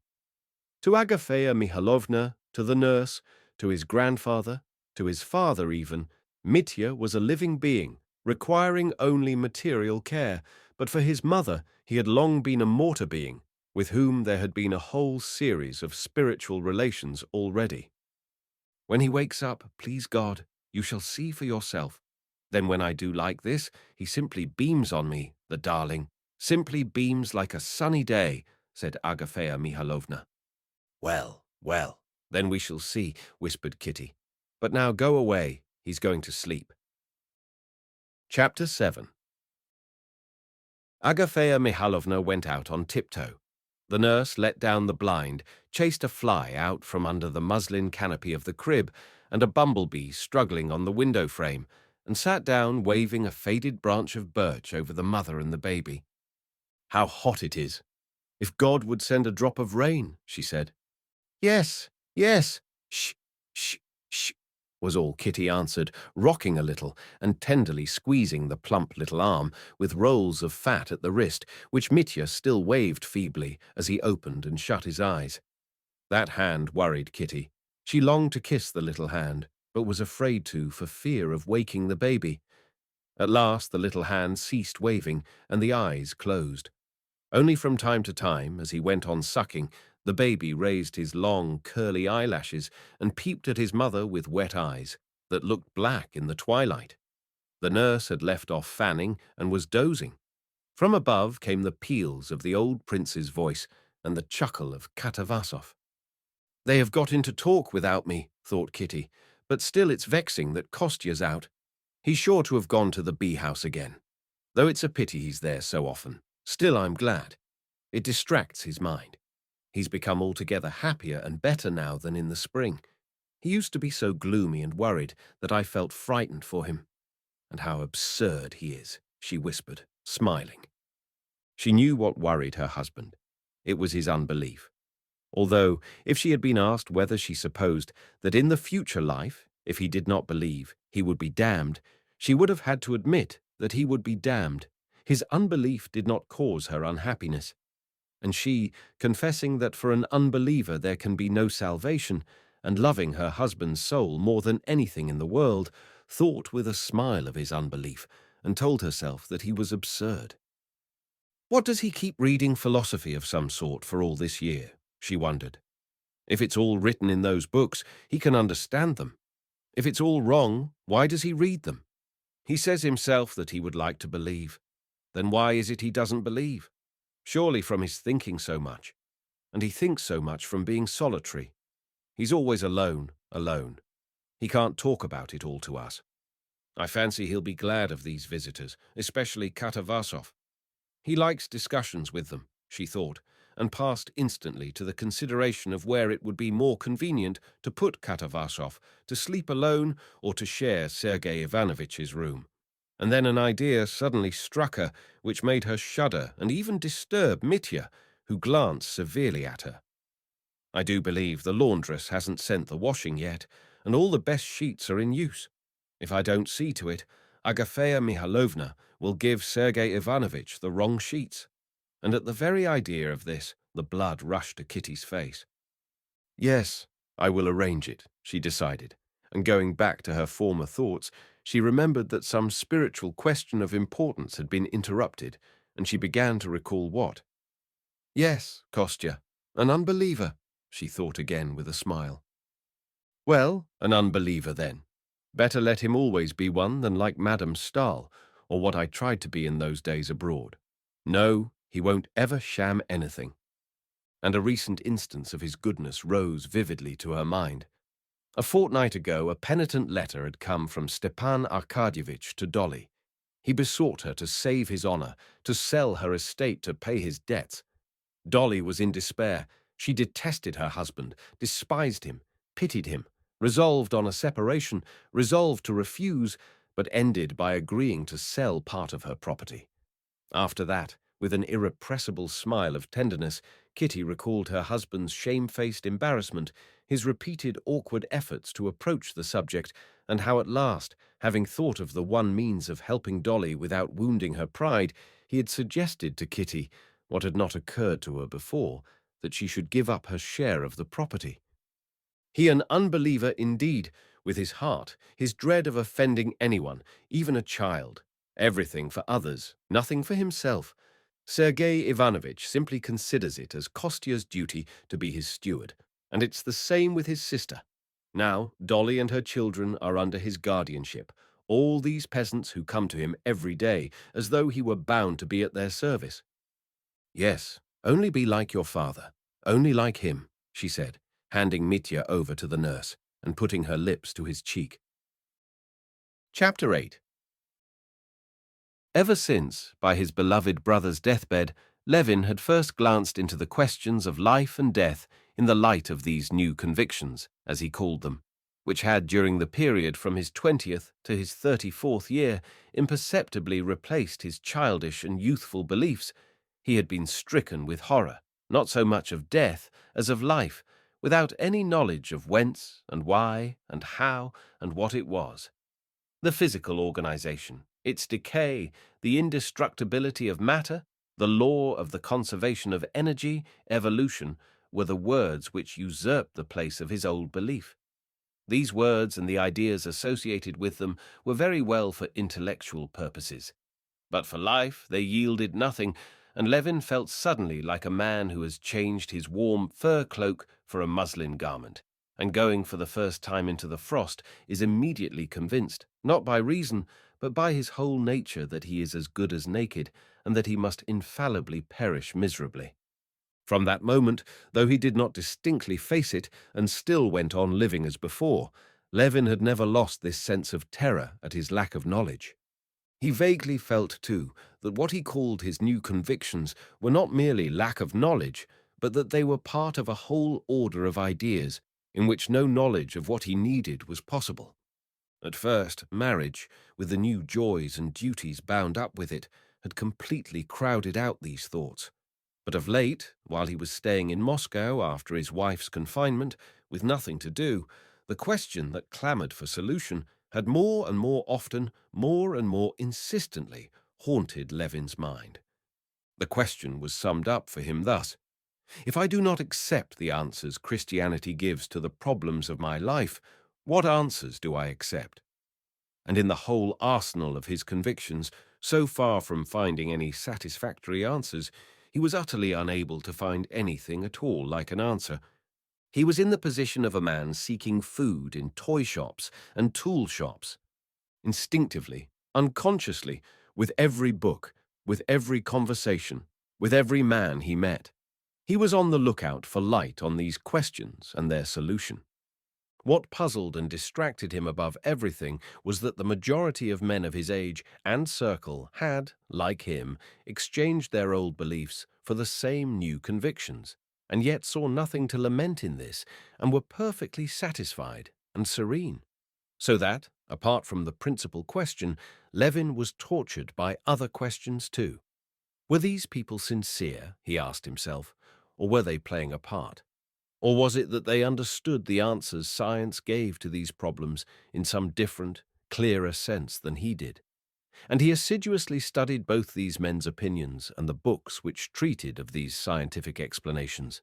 To Agafea Mihalovna, to the nurse, to his grandfather, to his father even, Mitya was a living being, requiring only material care, but for his mother he had long been a mortal being, with whom there had been a whole series of spiritual relations already. "When he wakes up, please God, you shall see for yourself. Then when I do like this, he simply beams on me, the darling, simply beams like a sunny day," said Agafea Mihalovna. "Well, well, then we shall see," whispered Kitty. "But now go away, he's going to sleep." Chapter 7. Agafea Mihalovna went out on tiptoe. The nurse let down the blind, chased a fly out from under the muslin canopy of the crib, and a bumblebee struggling on the window frame, and sat down waving a faded branch of birch over the mother and the baby. "How hot it is! If God would send a drop of rain," she said. "Yes, yes, shh, shh, shh," was all Kitty answered, rocking a little and tenderly squeezing the plump little arm with rolls of fat at the wrist, which Mitya still waved feebly as he opened and shut his eyes. That hand worried Kitty. She longed to kiss the little hand, but was afraid to for fear of waking the baby. At last the little hand ceased waving, and the eyes closed. Only from time to time, as he went on sucking, the baby raised his long, curly eyelashes and peeped at his mother with wet eyes that looked black in the twilight. The nurse had left off fanning and was dozing. From above came the peals of the old prince's voice and the chuckle of Katavasov. "They have got into talk without me," thought Kitty, "but still it's vexing that Kostya's out. He's sure to have gone to the bee-house again. Though it's a pity he's there so often, still I'm glad. It distracts his mind. He's become altogether happier and better now than in the spring. He used to be so gloomy and worried that I felt frightened for him. And how absurd he is," she whispered, smiling. She knew what worried her husband. It was his unbelief. Although, if she had been asked whether she supposed that in the future life, if he did not believe, he would be damned, she would have had to admit that he would be damned. His unbelief did not cause her unhappiness. And she, confessing that for an unbeliever there can be no salvation, and loving her husband's soul more than anything in the world, thought with a smile of his unbelief, and told herself that he was absurd. What does he keep reading philosophy of some sort for all this year? She wondered. If it's all written in those books, he can understand them. If it's all wrong, why does he read them? He says himself that he would like to believe. Then why is it he doesn't believe? Surely from his thinking so much. And he thinks so much from being solitary. He's always alone, alone. He can't talk about it all to us. I fancy he'll be glad of these visitors, especially Katavasov. He likes discussions with them, she thought, and passed instantly to the consideration of where it would be more convenient to put Katavasov to sleep alone or to share Sergey Ivanovich's room. And then an idea suddenly struck her which made her shudder and even disturb Mitya, who glanced severely at her. "I do believe the laundress hasn't sent the washing yet, and all the best sheets are in use. If I don't see to it, Agafea Mihailovna will give Sergey Ivanovich the wrong sheets." And at the very idea of this, the blood rushed to Kitty's face. "Yes, I will arrange it," she decided, and going back to her former thoughts, she remembered that some spiritual question of importance had been interrupted, and she began to recall what. "Yes, Kostya, an unbeliever," she thought again with a smile. "Well, an unbeliever then. Better let him always be one than like Madame Stahl, or what I tried to be in those days abroad. No, he won't ever sham anything." And a recent instance of his goodness rose vividly to her mind. A fortnight ago, a penitent letter had come from Stepan Arkadyevitch to Dolly. He besought her to save his honor, to sell her estate to pay his debts. Dolly was in despair. She detested her husband, despised him, pitied him, resolved on a separation, resolved to refuse, but ended by agreeing to sell part of her property. After that, with an irrepressible smile of tenderness, Kitty recalled her husband's shamefaced embarrassment, his repeated awkward efforts to approach the subject, and how at last, having thought of the one means of helping Dolly without wounding her pride, he had suggested to Kitty, what had not occurred to her before, that she should give up her share of the property. He an unbeliever indeed, with his heart, his dread of offending anyone, even a child. Everything for others, nothing for himself. Sergey Ivanovich simply considers it as Kostya's duty to be his steward, and it's the same with his sister. Now, Dolly and her children are under his guardianship, all these peasants who come to him every day, as though he were bound to be at their service. "Yes, only be like your father, only like him," she said, handing Mitya over to the nurse and putting her lips to his cheek. Chapter 8. Ever since, by his beloved brother's deathbed, Levin had first glanced into the questions of life and death in the light of these new convictions, as he called them, which had during the period from his 20th to his 34th year imperceptibly replaced his childish and youthful beliefs. He had been stricken with horror, not so much of death as of life, without any knowledge of whence and why and how and what it was. The physical organization, its decay, the indestructibility of matter, the law of the conservation of energy, evolution, were the words which usurped the place of his old belief. These words and the ideas associated with them were very well for intellectual purposes. But for life they yielded nothing, and Levin felt suddenly like a man who has changed his warm fur cloak for a muslin garment, and going for the first time into the frost is immediately convinced, not by reason, but by his whole nature, that he is as good as naked, and that he must infallibly perish miserably. From that moment, though he did not distinctly face it, and still went on living as before, Levin had never lost this sense of terror at his lack of knowledge. He vaguely felt, too, that what he called his new convictions were not merely lack of knowledge, but that they were part of a whole order of ideas in which no knowledge of what he needed was possible. At first, marriage, with the new joys and duties bound up with it, had completely crowded out these thoughts. But of late, while he was staying in Moscow after his wife's confinement, with nothing to do, the question that clamoured for solution had more and more often, more and more insistently haunted Levin's mind. The question was summed up for him thus: if I do not accept the answers Christianity gives to the problems of my life, what answers do I accept? And in the whole arsenal of his convictions, so far from finding any satisfactory answers, he was utterly unable to find anything at all like an answer. He was in the position of a man seeking food in toy shops and tool shops. Instinctively, unconsciously, with every book, with every conversation, with every man he met, he was on the lookout for light on these questions and their solution. What puzzled and distracted him above everything was that the majority of men of his age and circle had, like him, exchanged their old beliefs, for the same new convictions, and yet saw nothing to lament in this, and were perfectly satisfied and serene. So that, apart from the principal question, Levin was tortured by other questions too. Were these people sincere, he asked himself, or were they playing a part? Or was it that they understood the answers science gave to these problems in some different, clearer sense than he did? And he assiduously studied both these men's opinions and the books which treated of these scientific explanations.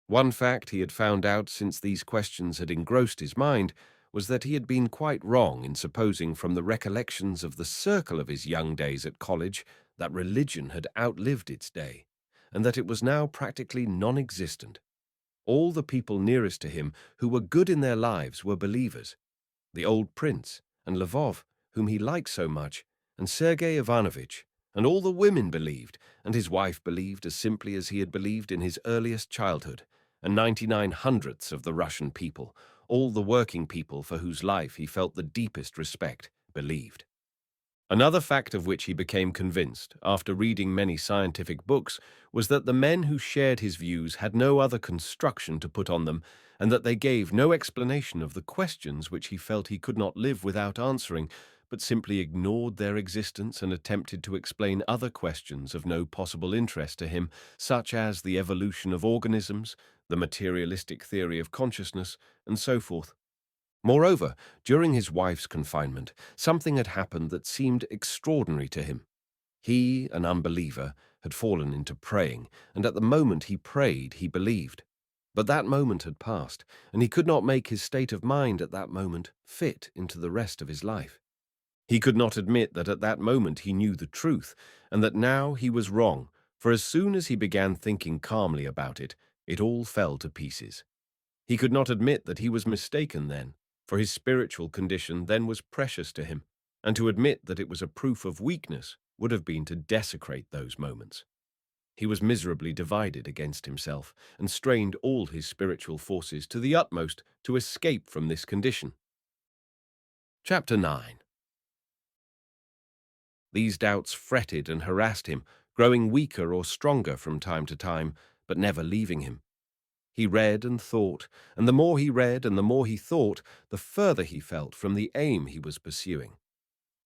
One fact he had found out since these questions had engrossed his mind was that he had been quite wrong in supposing from the recollections of the circle of his young days at college that religion had outlived its day, and that it was now practically non-existent. All the people nearest to him who were good in their lives were believers. The old prince, and Lvov, whom he liked so much, and Sergey Ivanovich, and all the women believed, and his wife believed as simply as he had believed in his earliest childhood, and 99/100ths of the Russian people, all the working people for whose life he felt the deepest respect, believed. Another fact of which he became convinced, after reading many scientific books, was that the men who shared his views had no other construction to put on them, and that they gave no explanation of the questions which he felt he could not live without answering, but simply ignored their existence and attempted to explain other questions of no possible interest to him, such as the evolution of organisms, the materialistic theory of consciousness, and so forth. Moreover, during his wife's confinement, something had happened that seemed extraordinary to him. He, an unbeliever, had fallen into praying, and at the moment he prayed, he believed. But that moment had passed, and he could not make his state of mind at that moment fit into the rest of his life. He could not admit that at that moment he knew the truth, and that now he was wrong, for as soon as he began thinking calmly about it, it all fell to pieces. He could not admit that he was mistaken then, for his spiritual condition then was precious to him, and to admit that it was a proof of weakness would have been to desecrate those moments. He was miserably divided against himself, and strained all his spiritual forces to the utmost to escape from this condition. Chapter 9. These doubts fretted and harassed him, growing weaker or stronger from time to time, but never leaving him. He read and thought, and the more he read and the more he thought, the further he felt from the aim he was pursuing.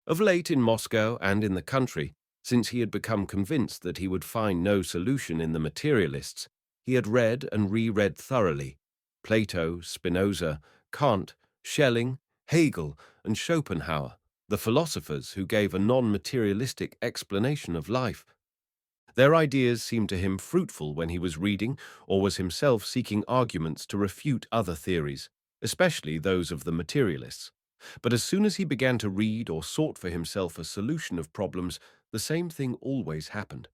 Of late in Moscow and in the country, since he had become convinced that he would find no solution in the materialists, he had read and reread thoroughly Plato, Spinoza, Kant, Schelling, Hegel, and Schopenhauer, the philosophers who gave a non-materialistic explanation of life. Their ideas seemed to him fruitful when he was reading or was himself seeking arguments to refute other theories, especially those of the materialists. But as soon as he began to read or sought for himself a solution of problems, the same thing always happened.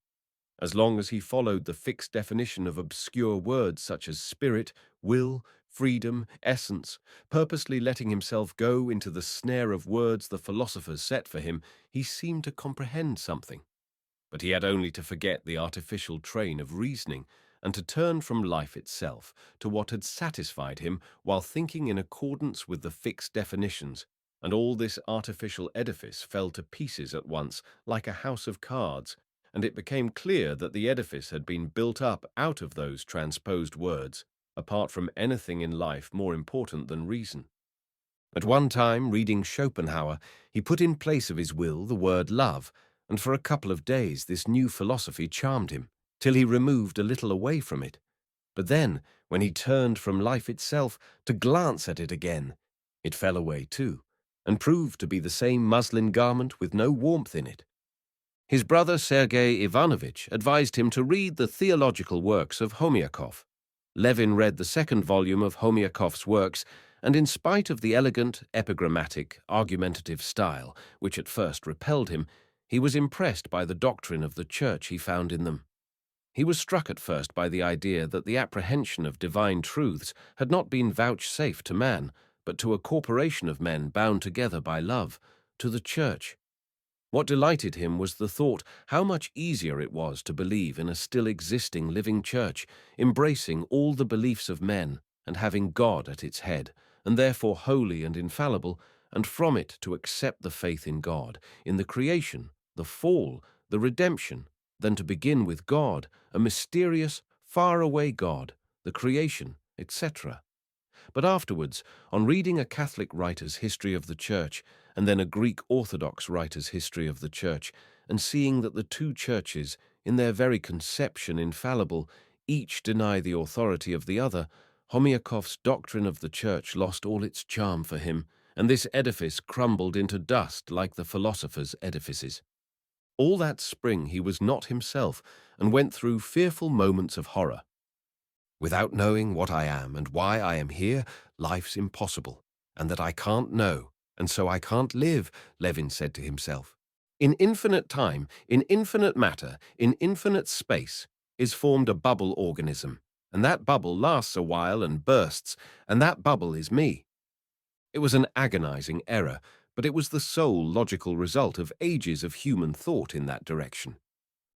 As long as he followed the fixed definition of obscure words such as spirit, will, freedom, essence, purposely letting himself go into the snare of words the philosophers set for him, he seemed to comprehend something. But he had only to forget the artificial train of reasoning and to turn from life itself to what had satisfied him while thinking in accordance with the fixed definitions, and all this artificial edifice fell to pieces at once like a house of cards, and it became clear that the edifice had been built up out of those transposed words, apart from anything in life more important than reason. At one time, reading Schopenhauer, he put in place of his will the word love, and for a couple of days this new philosophy charmed him, till he removed a little away from it. But then, when he turned from life itself to glance at it again, it fell away too, and proved to be the same muslin garment with no warmth in it. His brother Sergey Ivanovich advised him to read the theological works of Homiakov. Levin read the second volume of Homiakov's works, and in spite of the elegant, epigrammatic, argumentative style, which at first repelled him, he was impressed by the doctrine of the Church he found in them. He was struck at first by the idea that the apprehension of divine truths had not been vouchsafed to man, but to a corporation of men bound together by love, to the Church. What delighted him was the thought how much easier it was to believe in a still existing living Church, embracing all the beliefs of men and having God at its head, and therefore holy and infallible, and from it to accept the faith in God, in the creation, the fall, the redemption, than to begin with God, a mysterious, faraway God, the creation, etc. But afterwards, on reading a Catholic writer's history of the Church and then a Greek Orthodox writer's history of the Church, and seeing that the two churches, in their very conception infallible, each deny the authority of the other, Homyakov's doctrine of the Church lost all its charm for him, and this edifice crumbled into dust like the philosophers' edifices. All that spring he was not himself, and went through fearful moments of horror. Without knowing what I am and why I am here, life's impossible, and that I can't know, and so I can't live, Levin said to himself. In infinite time, in infinite matter, in infinite space, is formed a bubble organism, and that bubble lasts a while and bursts, and that bubble is me. It was an agonizing error, but it was the sole logical result of ages of human thought in that direction.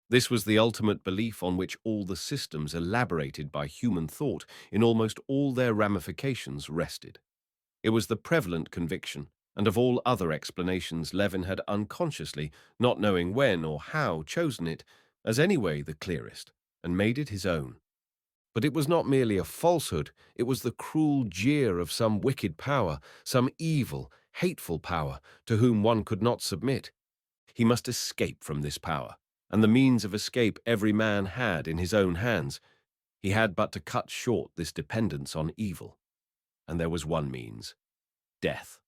This was the ultimate belief on which all the systems elaborated by human thought in almost all their ramifications rested. It was the prevalent conviction, and of all other explanations Levin had unconsciously, not knowing when or how, chosen it as anyway the clearest, and made it his own. But it was not merely a falsehood, it was the cruel jeer of some wicked power, some evil, hateful power, to whom one could not submit. He must escape from this power, and the means of escape every man had in his own hands. He had but to cut short this dependence on evil. And there was one means: death.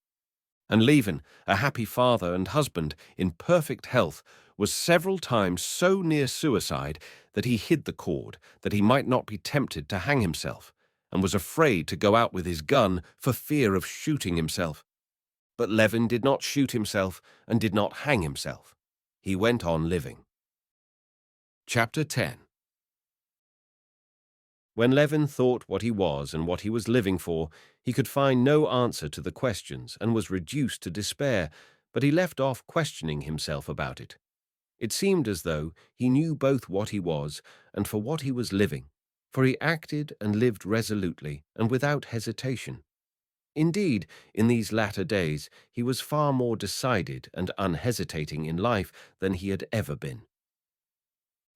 And Levin, a happy father and husband, in perfect health, was several times so near suicide that he hid the cord, that he might not be tempted to hang himself, and was afraid to go out with his gun for fear of shooting himself. But Levin did not shoot himself and did not hang himself. He went on living. Chapter 10. When Levin thought what he was and what he was living for, he could find no answer to the questions and was reduced to despair, but he left off questioning himself about it. It seemed as though he knew both what he was and for what he was living, for he acted and lived resolutely and without hesitation. Indeed, in these latter days, he was far more decided and unhesitating in life than he had ever been.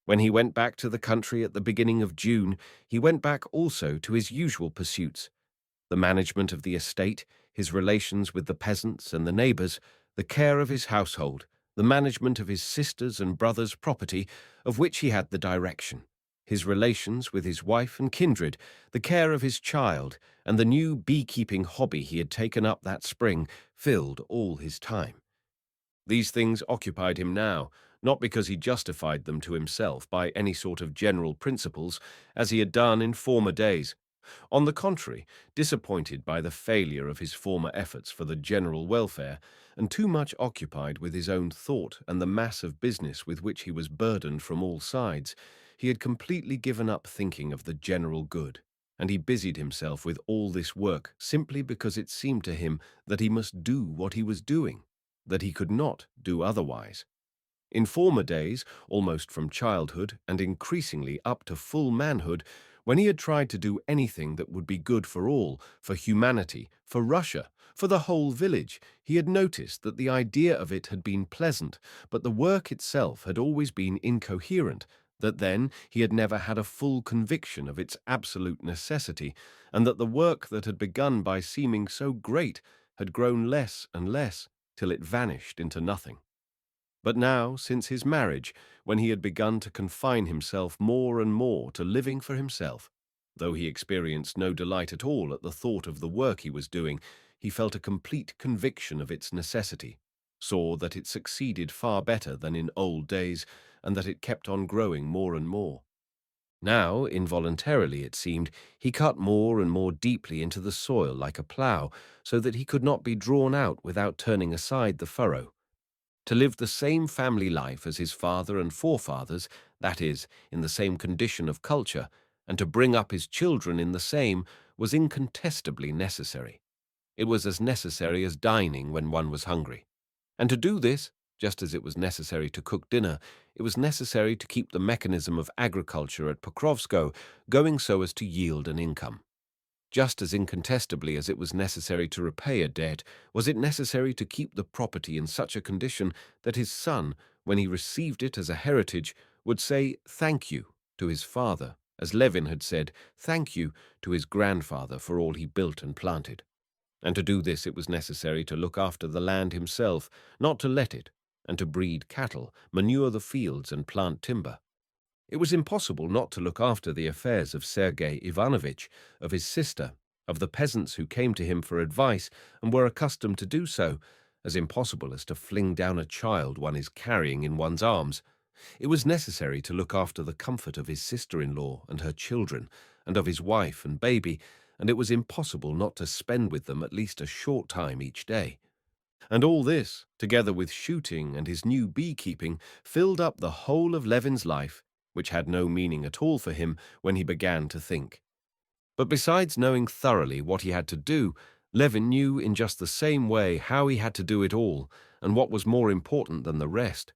When he went back to the country at the beginning of June, he went back also to his usual pursuits: the management of the estate, his relations with the peasants and the neighbors, the care of his household, the management of his sisters' and brothers' property, of which he had the direction, his relations with his wife and kindred, the care of his child, and the new beekeeping hobby he had taken up that spring filled all his time. These things occupied him now, not because he justified them to himself by any sort of general principles, as he had done in former days. On the contrary, disappointed by the failure of his former efforts for the general welfare, and too much occupied with his own thought and the mass of business with which he was burdened from all sides, he had completely given up thinking of the general good, and he busied himself with all this work simply because it seemed to him that he must do what he was doing, that he could not do otherwise. In former days, almost from childhood and increasingly up to full manhood, when he had tried to do anything that would be good for all, for humanity, for Russia, for the whole village, he had noticed that the idea of it had been pleasant, but the work itself had always been incoherent, that then he had never had a full conviction of its absolute necessity, and that the work that had begun by seeming so great had grown less and less, till it vanished into nothing. But now, since his marriage, when he had begun to confine himself more and more to living for himself, though he experienced no delight at all at the thought of the work he was doing, he felt a complete conviction of its necessity, saw that it succeeded far better than in old days, and that it kept on growing more and more. Now, involuntarily, it seemed, he cut more and more deeply into the soil like a plough, so that he could not be drawn out without turning aside the furrow. To live the same family life as his father and forefathers, that is, in the same condition of culture, and to bring up his children in the same, was incontestably necessary. It was as necessary as dining when one was hungry. And to do this, just as it was necessary to cook dinner, it was necessary to keep the mechanism of agriculture at Pokrovskoe going so as to yield an income. Just as incontestably as it was necessary to repay a debt, was it necessary to keep the property in such a condition that his son, when he received it as a heritage, would say thank you to his father, as Levin had said thank you to his grandfather for all he built and planted. And to do this it was necessary to look after the land himself, not to let it, and to breed cattle, manure the fields, and plant timber. It was impossible not to look after the affairs of Sergey Ivanovich, of his sister, of the peasants who came to him for advice and were accustomed to do so, as impossible as to fling down a child one is carrying in one's arms. It was necessary to look after the comfort of his sister-in-law and her children, and of his wife and baby, and it was impossible not to spend with them at least a short time each day. And all this, together with shooting and his new beekeeping, filled up the whole of Levin's life, which had no meaning at all for him when he began to think. But besides knowing thoroughly what he had to do, Levin knew in just the same way how he had to do it all, and what was more important than the rest.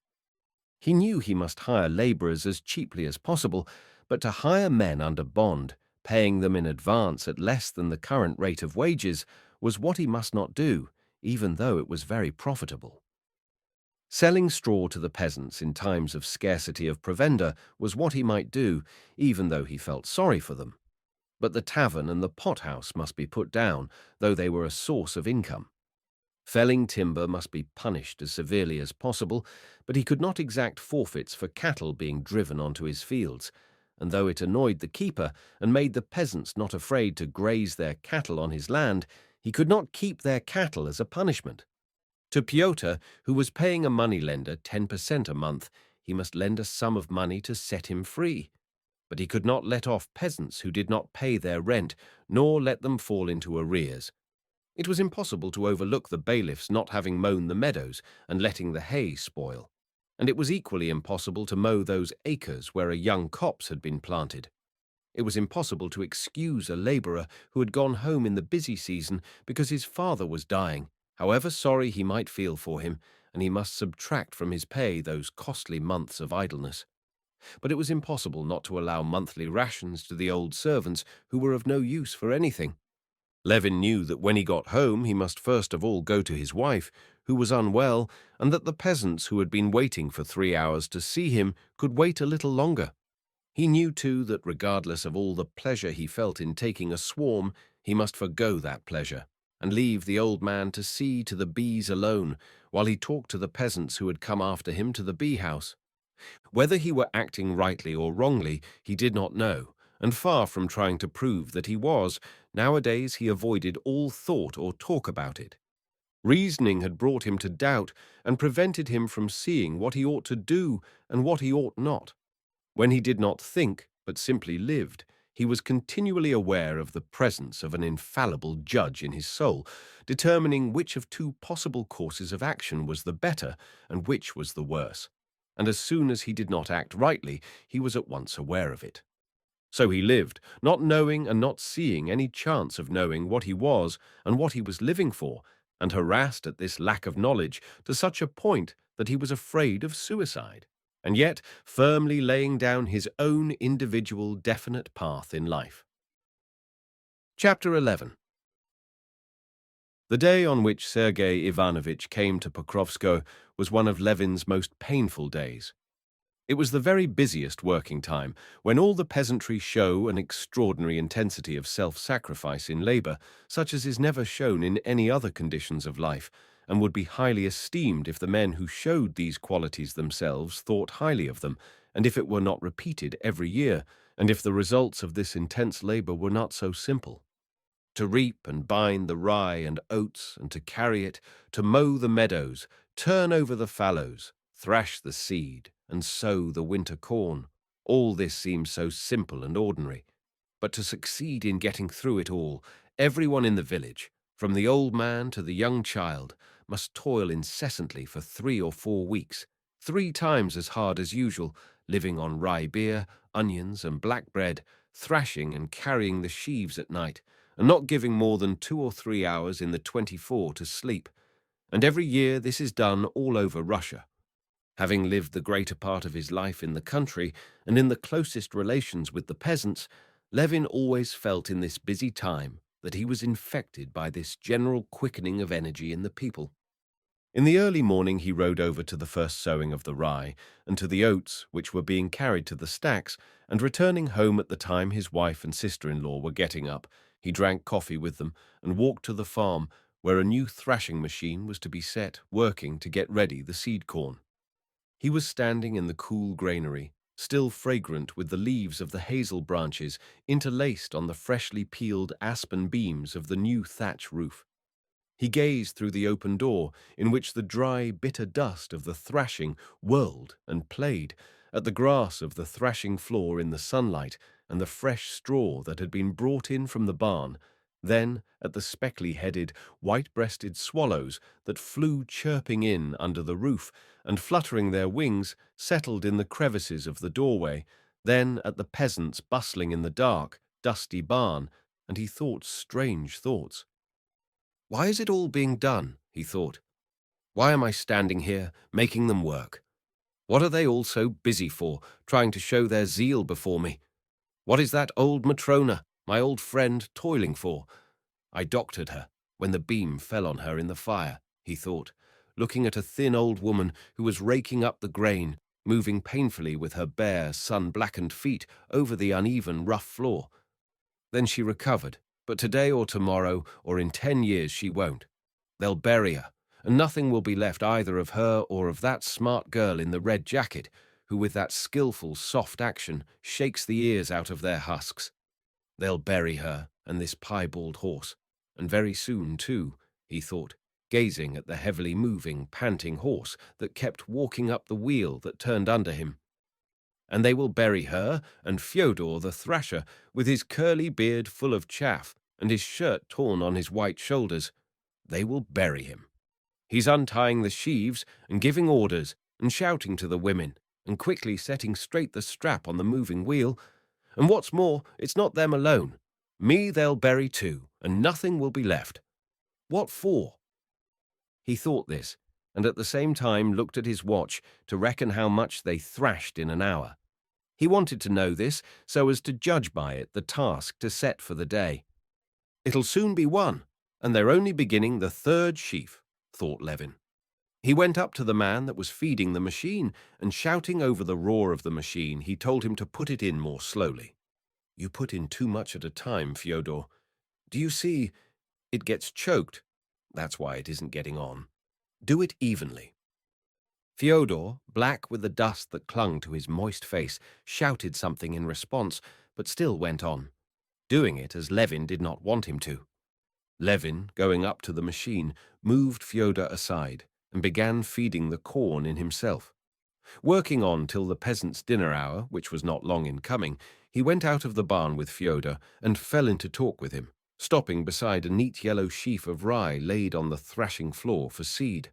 He knew he must hire labourers as cheaply as possible, but to hire men under bond, paying them in advance at less than the current rate of wages, was what he must not do, even though it was very profitable. Selling straw to the peasants in times of scarcity of provender was what he might do, even though he felt sorry for them. But the tavern and the pothouse must be put down, though they were a source of income. Felling timber must be punished as severely as possible, but he could not exact forfeits for cattle being driven onto his fields, and though it annoyed the keeper and made the peasants not afraid to graze their cattle on his land, he could not keep their cattle as a punishment. To Pyotr, who was paying a moneylender 10% a month, he must lend a sum of money to set him free. But he could not let off peasants who did not pay their rent, nor let them fall into arrears. It was impossible to overlook the bailiffs not having mown the meadows and letting the hay spoil, and it was equally impossible to mow those acres where a young copse had been planted. It was impossible to excuse a labourer who had gone home in the busy season because his father was dying, however sorry he might feel for him, and he must subtract from his pay those costly months of idleness. But it was impossible not to allow monthly rations to the old servants who were of no use for anything. Levin knew that when he got home he must first of all go to his wife, who was unwell, and that the peasants who had been waiting for 3 hours to see him could wait a little longer. He knew, too, that regardless of all the pleasure he felt in taking a swarm, he must forgo that pleasure, and leave the old man to see to the bees alone, while he talked to the peasants who had come after him to the bee-house. Whether he were acting rightly or wrongly, he did not know, and far from trying to prove that he was, nowadays he avoided all thought or talk about it. Reasoning had brought him to doubt and prevented him from seeing what he ought to do and what he ought not. When he did not think, but simply lived, he was continually aware of the presence of an infallible judge in his soul, determining which of two possible courses of action was the better and which was the worse. And as soon as he did not act rightly, he was at once aware of it. So he lived, not knowing and not seeing any chance of knowing what he was and what he was living for, and harassed at this lack of knowledge to such a point that he was afraid of suicide, and yet firmly laying down his own individual definite path in life. Chapter 11. The day on which Sergey Ivanovich came to Pokrovskoe was one of Levin's most painful days. It was the very busiest working time, when all the peasantry show an extraordinary intensity of self-sacrifice in labour, such as is never shown in any other conditions of life, and would be highly esteemed if the men who showed these qualities themselves thought highly of them, and if it were not repeated every year, and if the results of this intense labour were not so simple. To reap and bind the rye and oats, and to carry it, to mow the meadows, turn over the fallows, thrash the seed, and sow the winter corn, all this seems so simple and ordinary. But to succeed in getting through it all, everyone in the village, from the old man to the young child, must toil incessantly for 3 or 4 weeks, 3 times as hard as usual, living on rye beer, onions, and black bread, thrashing and carrying the sheaves at night, and not giving more than 2 or 3 hours in the 24 to sleep. And every year this is done all over Russia. Having lived the greater part of his life in the country and in the closest relations with the peasants, Levin always felt in this busy time that he was infected by this general quickening of energy in the people. In the early morning he rode over to the first sowing of the rye and to the oats which were being carried to the stacks, and returning home at the time his wife and sister-in-law were getting up, he drank coffee with them and walked to the farm where a new thrashing machine was to be set working to get ready the seed corn. He was standing in the cool granary, still fragrant with the leaves of the hazel branches interlaced on the freshly peeled aspen beams of the new thatch roof. He gazed through the open door, in which the dry, bitter dust of the thrashing whirled and played, at the grass of the thrashing floor in the sunlight, and the fresh straw that had been brought in from the barn, then at the speckly-headed, white-breasted swallows that flew chirping in under the roof, and fluttering their wings settled in the crevices of the doorway, then at the peasants bustling in the dark, dusty barn, and he thought strange thoughts. Why is it all being done? He thought. Why am I standing here, making them work? What are they all so busy for, trying to show their zeal before me? What is that old Matrona, my old friend, toiling for? I doctored her when the beam fell on her in the fire, he thought, looking at a thin old woman who was raking up the grain, moving painfully with her bare, sun-blackened feet over the uneven, rough floor. Then she recovered, but today or tomorrow or in 10 years she won't. They'll bury her, and nothing will be left either of her or of that smart girl in the red jacket, who with that skillful, soft action shakes the ears out of their husks. They'll bury her and this piebald horse, and very soon too, he thought, gazing at the heavily moving, panting horse that kept walking up the wheel that turned under him. And they will bury her and Fyodor the thrasher, with his curly beard full of chaff and his shirt torn on his white shoulders. They will bury him. He's untying the sheaves and giving orders and shouting to the women and quickly setting straight the strap on the moving wheel. And what's more, it's not them alone. Me they'll bury too, and nothing will be left. What for? He thought this, and at the same time looked at his watch to reckon how much they thrashed in an hour. He wanted to know this so as to judge by it the task to set for the day. It'll soon be won, and they're only beginning the third sheaf, thought Levin. He went up to the man that was feeding the machine, and shouting over the roar of the machine, he told him to put it in more slowly. You put in too much at a time, Fyodor. Do you see? It gets choked. That's why it isn't getting on. Do it evenly. Fyodor, black with the dust that clung to his moist face, shouted something in response, but still went on, doing it as Levin did not want him to. Levin, going up to the machine, moved Fyodor aside and began feeding the corn in himself. Working on till the peasants' dinner hour, which was not long in coming, he went out of the barn with Fyodor and fell into talk with him, stopping beside a neat yellow sheaf of rye laid on the thrashing floor for seed.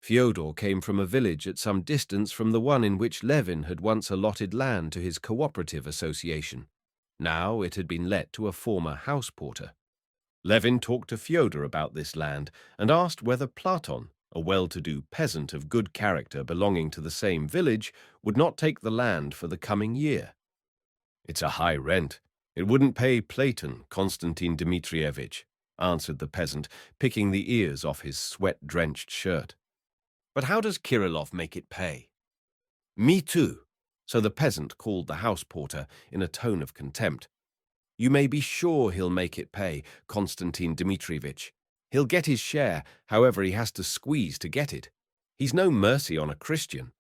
Fyodor came from a village at some distance from the one in which Levin had once allotted land to his cooperative association. Now it had been let to a former house porter. Levin talked to Fyodor about this land and asked whether Platon, a well-to-do peasant of good character belonging to the same village, would not take the land for the coming year. It's a high rent. It wouldn't pay Platon, Konstantin Dmitrievich, answered the peasant, picking the ears off his sweat-drenched shirt. But how does Kirillov make it pay? Me too. So the peasant called the house porter in a tone of contempt. You may be sure he'll make it pay, Konstantin Dmitrievich. He'll get his share, however he has to squeeze to get it. He's no mercy on a Christian.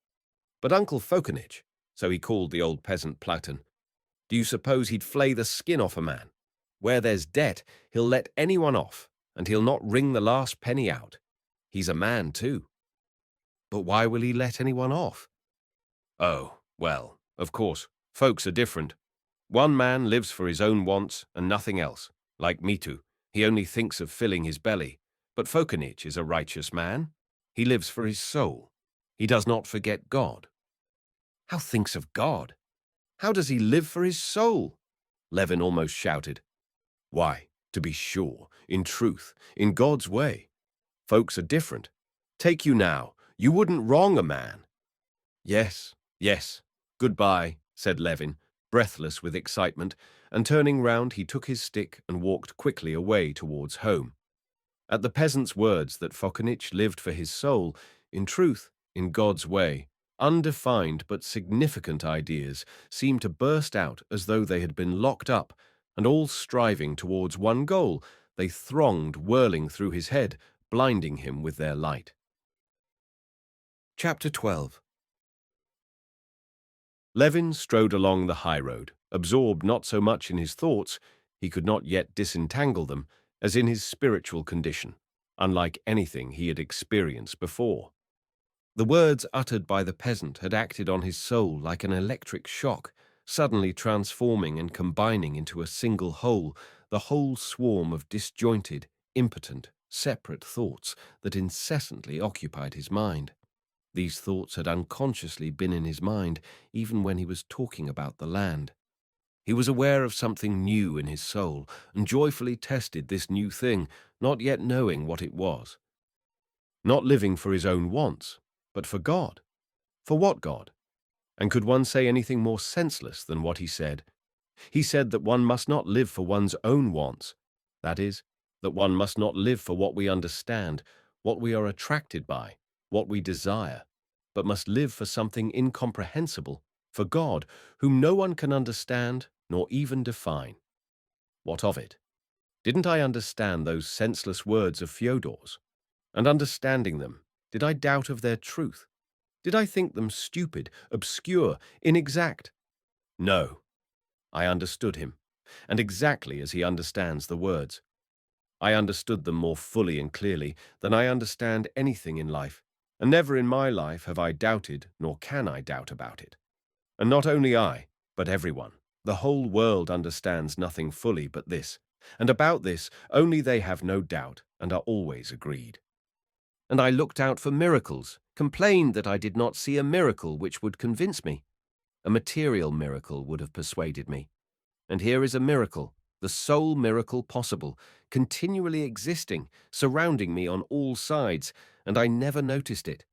But Uncle Fokanich, so he called the old peasant Platon, do you suppose he'd flay the skin off a man? Where there's debt, he'll let anyone off, and he'll not wring the last penny out. He's a man too. But why will he let anyone off? Oh, well, of course, folks are different. One man lives for his own wants and nothing else. Like Mitu, he only thinks of filling his belly. But Fokanich is a righteous man. He lives for his soul. He does not forget God. How thinks of God? How does he live for his soul? Levin almost shouted. Why, to be sure, in truth, in God's way. Folks are different. Take you now. You wouldn't wrong a man. Yes, yes. Goodbye, said Levin, breathless with excitement, and turning round he took his stick and walked quickly away towards home. At the peasant's words that Fokanich lived for his soul, in truth, in God's way, undefined but significant ideas seemed to burst out as though they had been locked up, and all striving towards one goal, they thronged whirling through his head, blinding him with their light. Chapter 12. Levin strode along the high road, absorbed not so much in his thoughts, he could not yet disentangle them, as in his spiritual condition, unlike anything he had experienced before. The words uttered by the peasant had acted on his soul like an electric shock, suddenly transforming and combining into a single whole the whole swarm of disjointed, impotent, separate thoughts that incessantly occupied his mind. These thoughts had unconsciously been in his mind even when he was talking about the land. He was aware of something new in his soul and joyfully tested this new thing, not yet knowing what it was. Not living for his own wants, but for God. For what God? And could one say anything more senseless than what he said? He said that one must not live for one's own wants. That is, that one must not live for what we understand, what we are attracted by, what we desire, but must live for something incomprehensible, for God, whom no one can understand nor even define. What of it? Didn't I understand those senseless words of Fyodor's? And understanding them, did I doubt of their truth? Did I think them stupid, obscure, inexact? No. I understood him, and exactly as he understands the words. I understood them more fully and clearly than I understand anything in life, and never in my life have I doubted, nor can I doubt about it. And not only I, but everyone. The whole world understands nothing fully but this, and about this only they have no doubt and are always agreed. And I looked out for miracles, complained that I did not see a miracle which would convince me. A material miracle would have persuaded me. And here is a miracle, the sole miracle possible, continually existing, surrounding me on all sides, and I never noticed it.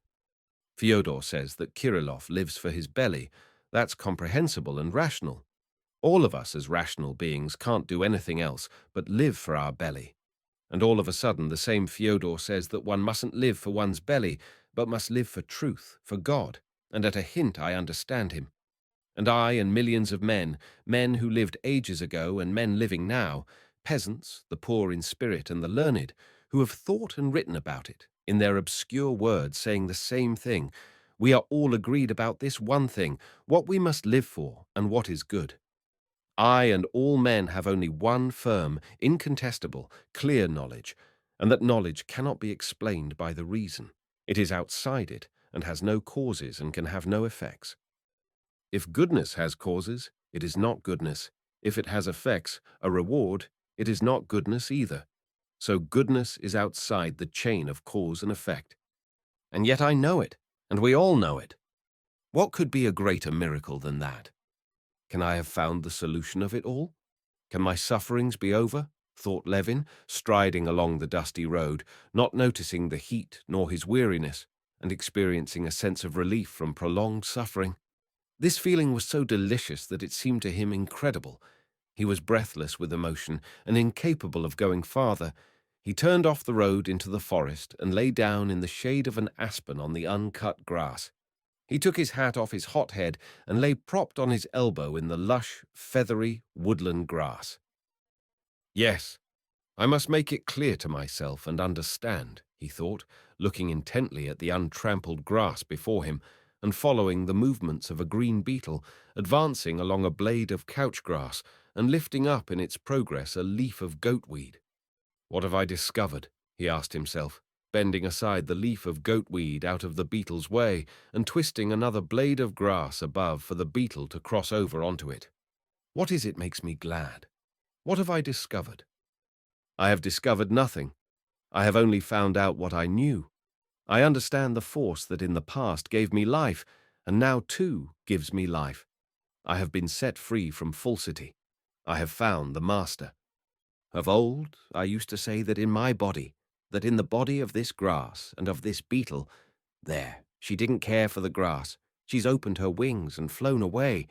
Fyodor says that Kirillov lives for his belly. That's comprehensible and rational. All of us as rational beings can't do anything else but live for our belly. And all of a sudden the same Fyodor says that one mustn't live for one's belly, but must live for truth, for God, and at a hint I understand him. And I and millions of men who lived ages ago and men living now, peasants, the poor in spirit and the learned, who have thought and written about it, in their obscure words saying the same thing, we are all agreed about this one thing, what we must live for and what is good. I and all men have only one firm, incontestable, clear knowledge, and that knowledge cannot be explained by the reason. It is outside it, and has no causes and can have no effects. If goodness has causes, it is not goodness. If it has effects, a reward, it is not goodness either. So goodness is outside the chain of cause and effect. And yet I know it, and we all know it. What could be a greater miracle than that? Can I have found the solution of it all? Can my sufferings be over? Thought Levin, striding along the dusty road, not noticing the heat nor his weariness, and experiencing a sense of relief from prolonged suffering. This feeling was so delicious that it seemed to him incredible. He was breathless with emotion and incapable of going farther. He turned off the road into the forest and lay down in the shade of an aspen on the uncut grass. He took his hat off his hot head and lay propped on his elbow in the lush, feathery, woodland grass. Yes, I must make it clear to myself and understand, he thought, looking intently at the untrampled grass before him and following the movements of a green beetle, advancing along a blade of couch grass and lifting up in its progress a leaf of goatweed. What have I discovered? He asked himself, bending aside the leaf of goatweed out of the beetle's way and twisting another blade of grass above for the beetle to cross over onto it. What is it makes me glad? What have I discovered? I have discovered nothing. I have only found out what I knew. I understand the force that in the past gave me life, and now too gives me life. I have been set free from falsity. I have found the master. Of old, I used to say that in my body, that in the body of this grass and of this beetle, there, she didn't care for the grass. She's opened her wings and flown away.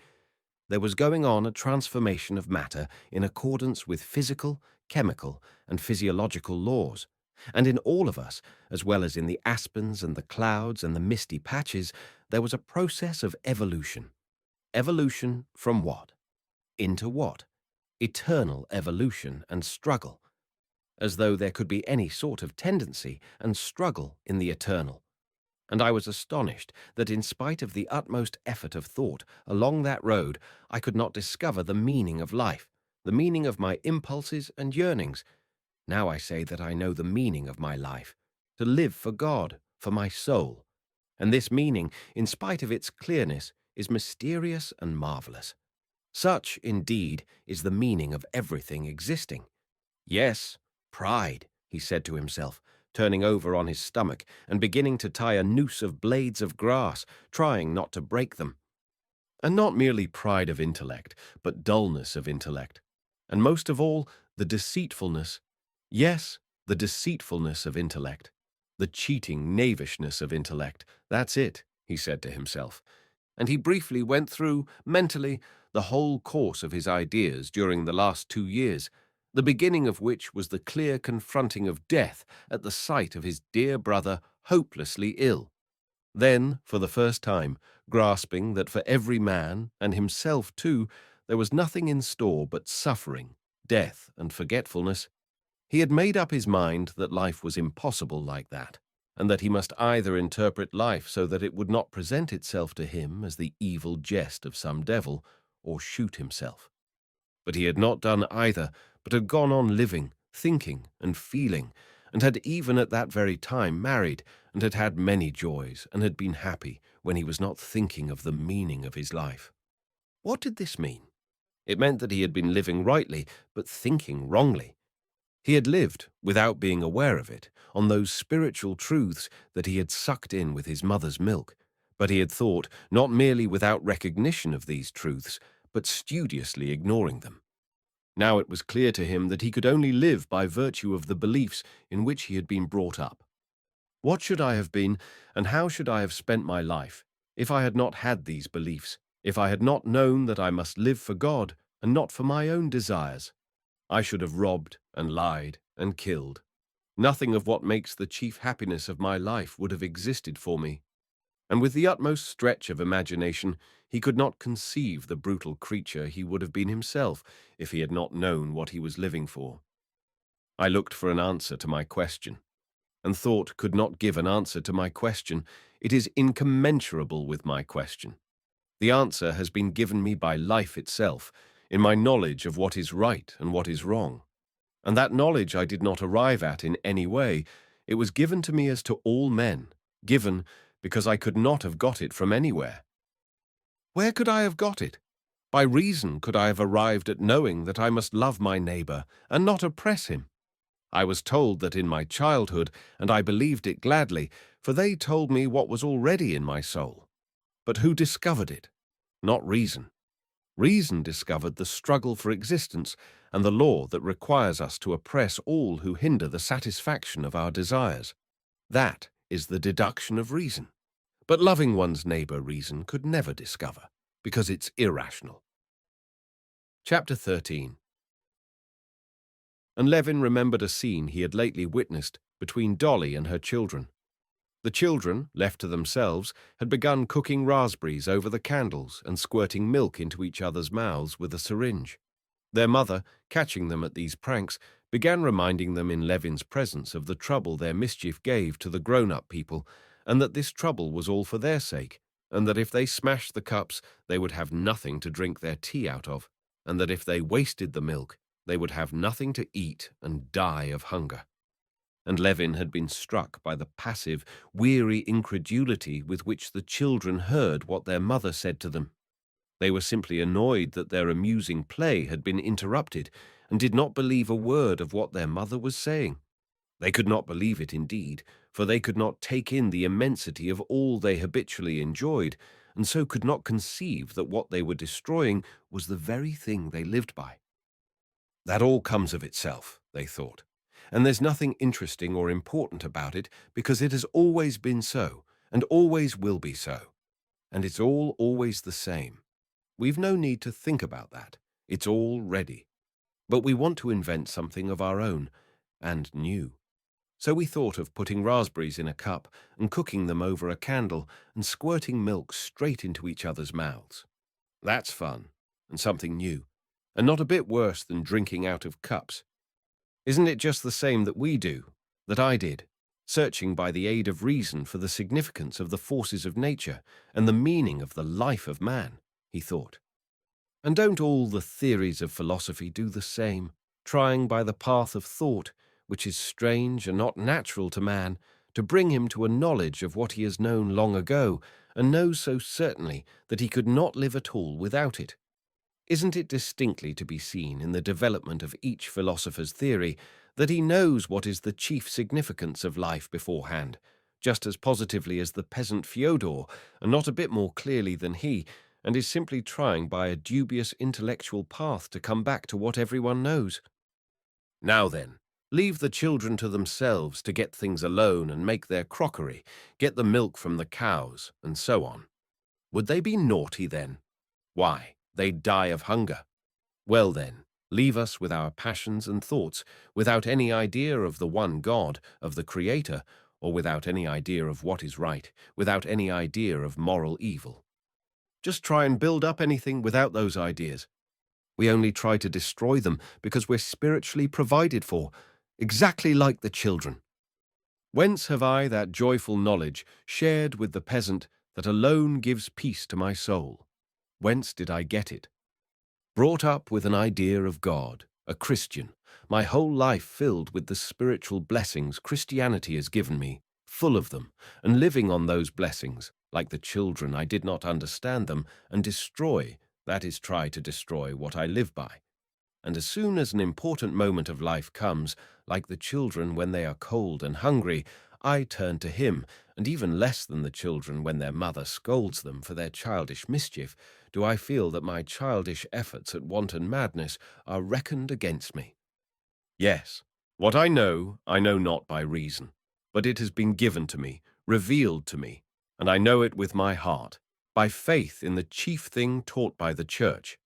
There was going on a transformation of matter in accordance with physical, chemical, and physiological laws, And in all of us, as well as in the aspens and the clouds and the misty patches, there was a process of evolution. Evolution from what? Into what? Eternal evolution and struggle. As though there could be any sort of tendency and struggle in the eternal. And I was astonished that in spite of the utmost effort of thought along that road, I could not discover the meaning of life, the meaning of my impulses and yearnings. Now I say that I know the meaning of my life, to live for God, for my soul. And this meaning, in spite of its clearness, is mysterious and marvelous. Such, indeed, is the meaning of everything existing. Yes, pride, he said to himself, turning over on his stomach and beginning to tie a noose of blades of grass, trying not to break them. And not merely pride of intellect, but dullness of intellect. And most of all, the deceitfulness, yes, the deceitfulness of intellect. The cheating knavishness of intellect, that's it, he said to himself. And he briefly went through, mentally, the whole course of his ideas during the last 2 years, the beginning of which was the clear confronting of death at the sight of his dear brother hopelessly ill. Then, for the first time, grasping that for every man, and himself too, there was nothing in store but suffering, death, and forgetfulness, he had made up his mind that life was impossible like that, and that he must either interpret life so that it would not present itself to him as the evil jest of some devil, or shoot himself. But he had not done either, but had gone on living, thinking, and feeling, and had even at that very time married, and had had many joys, and had been happy when he was not thinking of the meaning of his life. What did this mean? It meant that he had been living rightly, but thinking wrongly. He had lived, without being aware of it, on those spiritual truths that he had sucked in with his mother's milk, but he had thought not merely without recognition of these truths, but studiously ignoring them. Now it was clear to him that he could only live by virtue of the beliefs in which he had been brought up. What should I have been, and how should I have spent my life, if I had not had these beliefs, if I had not known that I must live for God and not for my own desires? I should have robbed and lied and killed. Nothing of what makes the chief happiness of my life would have existed for me. And with the utmost stretch of imagination, he could not conceive the brutal creature he would have been himself if he had not known what he was living for. I looked for an answer to my question, and thought could not give an answer to my question. It is incommensurable with my question. The answer has been given me by life itself, in my knowledge of what is right and what is wrong. And that knowledge I did not arrive at in any way. It was given to me as to all men, given because I could not have got it from anywhere. Where could I have got it? By reason could I have arrived at knowing that I must love my neighbor and not oppress him. I was told that in my childhood, and I believed it gladly, for they told me what was already in my soul. But who discovered it? Not reason. Reason discovered the struggle for existence and the law that requires us to oppress all who hinder the satisfaction of our desires. That is the deduction of reason. But loving one's neighbor reason could never discover, because it's irrational. Chapter 13. And Levin remembered a scene he had lately witnessed between Dolly and her children. The children, left to themselves, had begun cooking raspberries over the candles and squirting milk into each other's mouths with a syringe. Their mother, catching them at these pranks, began reminding them in Levin's presence of the trouble their mischief gave to the grown-up people, and that this trouble was all for their sake, and that if they smashed the cups, they would have nothing to drink their tea out of, and that if they wasted the milk, they would have nothing to eat and die of hunger. And Levin had been struck by the passive, weary incredulity with which the children heard what their mother said to them. They were simply annoyed that their amusing play had been interrupted, and did not believe a word of what their mother was saying. They could not believe it indeed, for they could not take in the immensity of all they habitually enjoyed, and so could not conceive that what they were destroying was the very thing they lived by. That all comes of itself, they thought, and there's nothing interesting or important about it because it has always been so, and always will be so, and it's all always the same. We've no need to think about that. It's all ready. But we want to invent something of our own, and new. So we thought of putting raspberries in a cup and cooking them over a candle and squirting milk straight into each other's mouths. That's fun, and something new, and not a bit worse than drinking out of cups. Isn't it just the same that we do, that I did, searching by the aid of reason for the significance of the forces of nature and the meaning of the life of man, he thought. And don't all the theories of philosophy do the same, trying by the path of thought, which is strange and not natural to man, to bring him to a knowledge of what he has known long ago, and knows so certainly that he could not live at all without it? Isn't it distinctly to be seen in the development of each philosopher's theory that he knows what is the chief significance of life beforehand, just as positively as the peasant Fyodor, and not a bit more clearly than he, and is simply trying by a dubious intellectual path to come back to what everyone knows? Now then, leave the children to themselves to get things alone and make their crockery, get the milk from the cows, and so on. Would they be naughty then? Why, they'd die of hunger. Well then, leave us with our passions and thoughts, without any idea of the one God, of the Creator, or without any idea of what is right, without any idea of moral evil. Just try and build up anything without those ideas. We only try to destroy them because we're spiritually provided for, exactly like the children. Whence have I that joyful knowledge shared with the peasant that alone gives peace to my soul? Whence did I get it? Brought up with an idea of God, a Christian, my whole life filled with the spiritual blessings Christianity has given me, full of them, and living on those blessings, like the children I did not understand them, and destroy, that is, try to destroy what I live by. And as soon as an important moment of life comes, like the children when they are cold and hungry, I turn to him, and even less than the children when their mother scolds them for their childish mischief, do I feel that my childish efforts at wanton madness are reckoned against me. Yes, what I know not by reason, but it has been given to me, revealed to me, and I know it with my heart, by faith in the chief thing taught by the Church.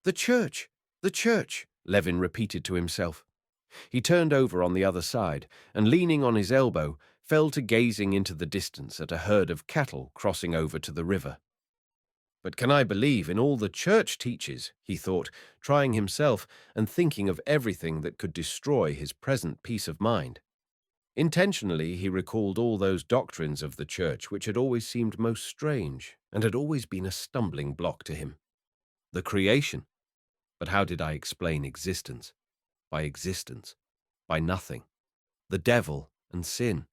The Church! The Church! Levin repeated to himself. He turned over on the other side, and leaning on his elbow, fell to gazing into the distance at a herd of cattle crossing over to the river. But can I believe in all the Church teaches, he thought, trying himself and thinking of everything that could destroy his present peace of mind. Intentionally he recalled all those doctrines of the Church which had always seemed most strange and had always been a stumbling block to him. The creation. But how did I explain existence? By nothing. The devil and sin.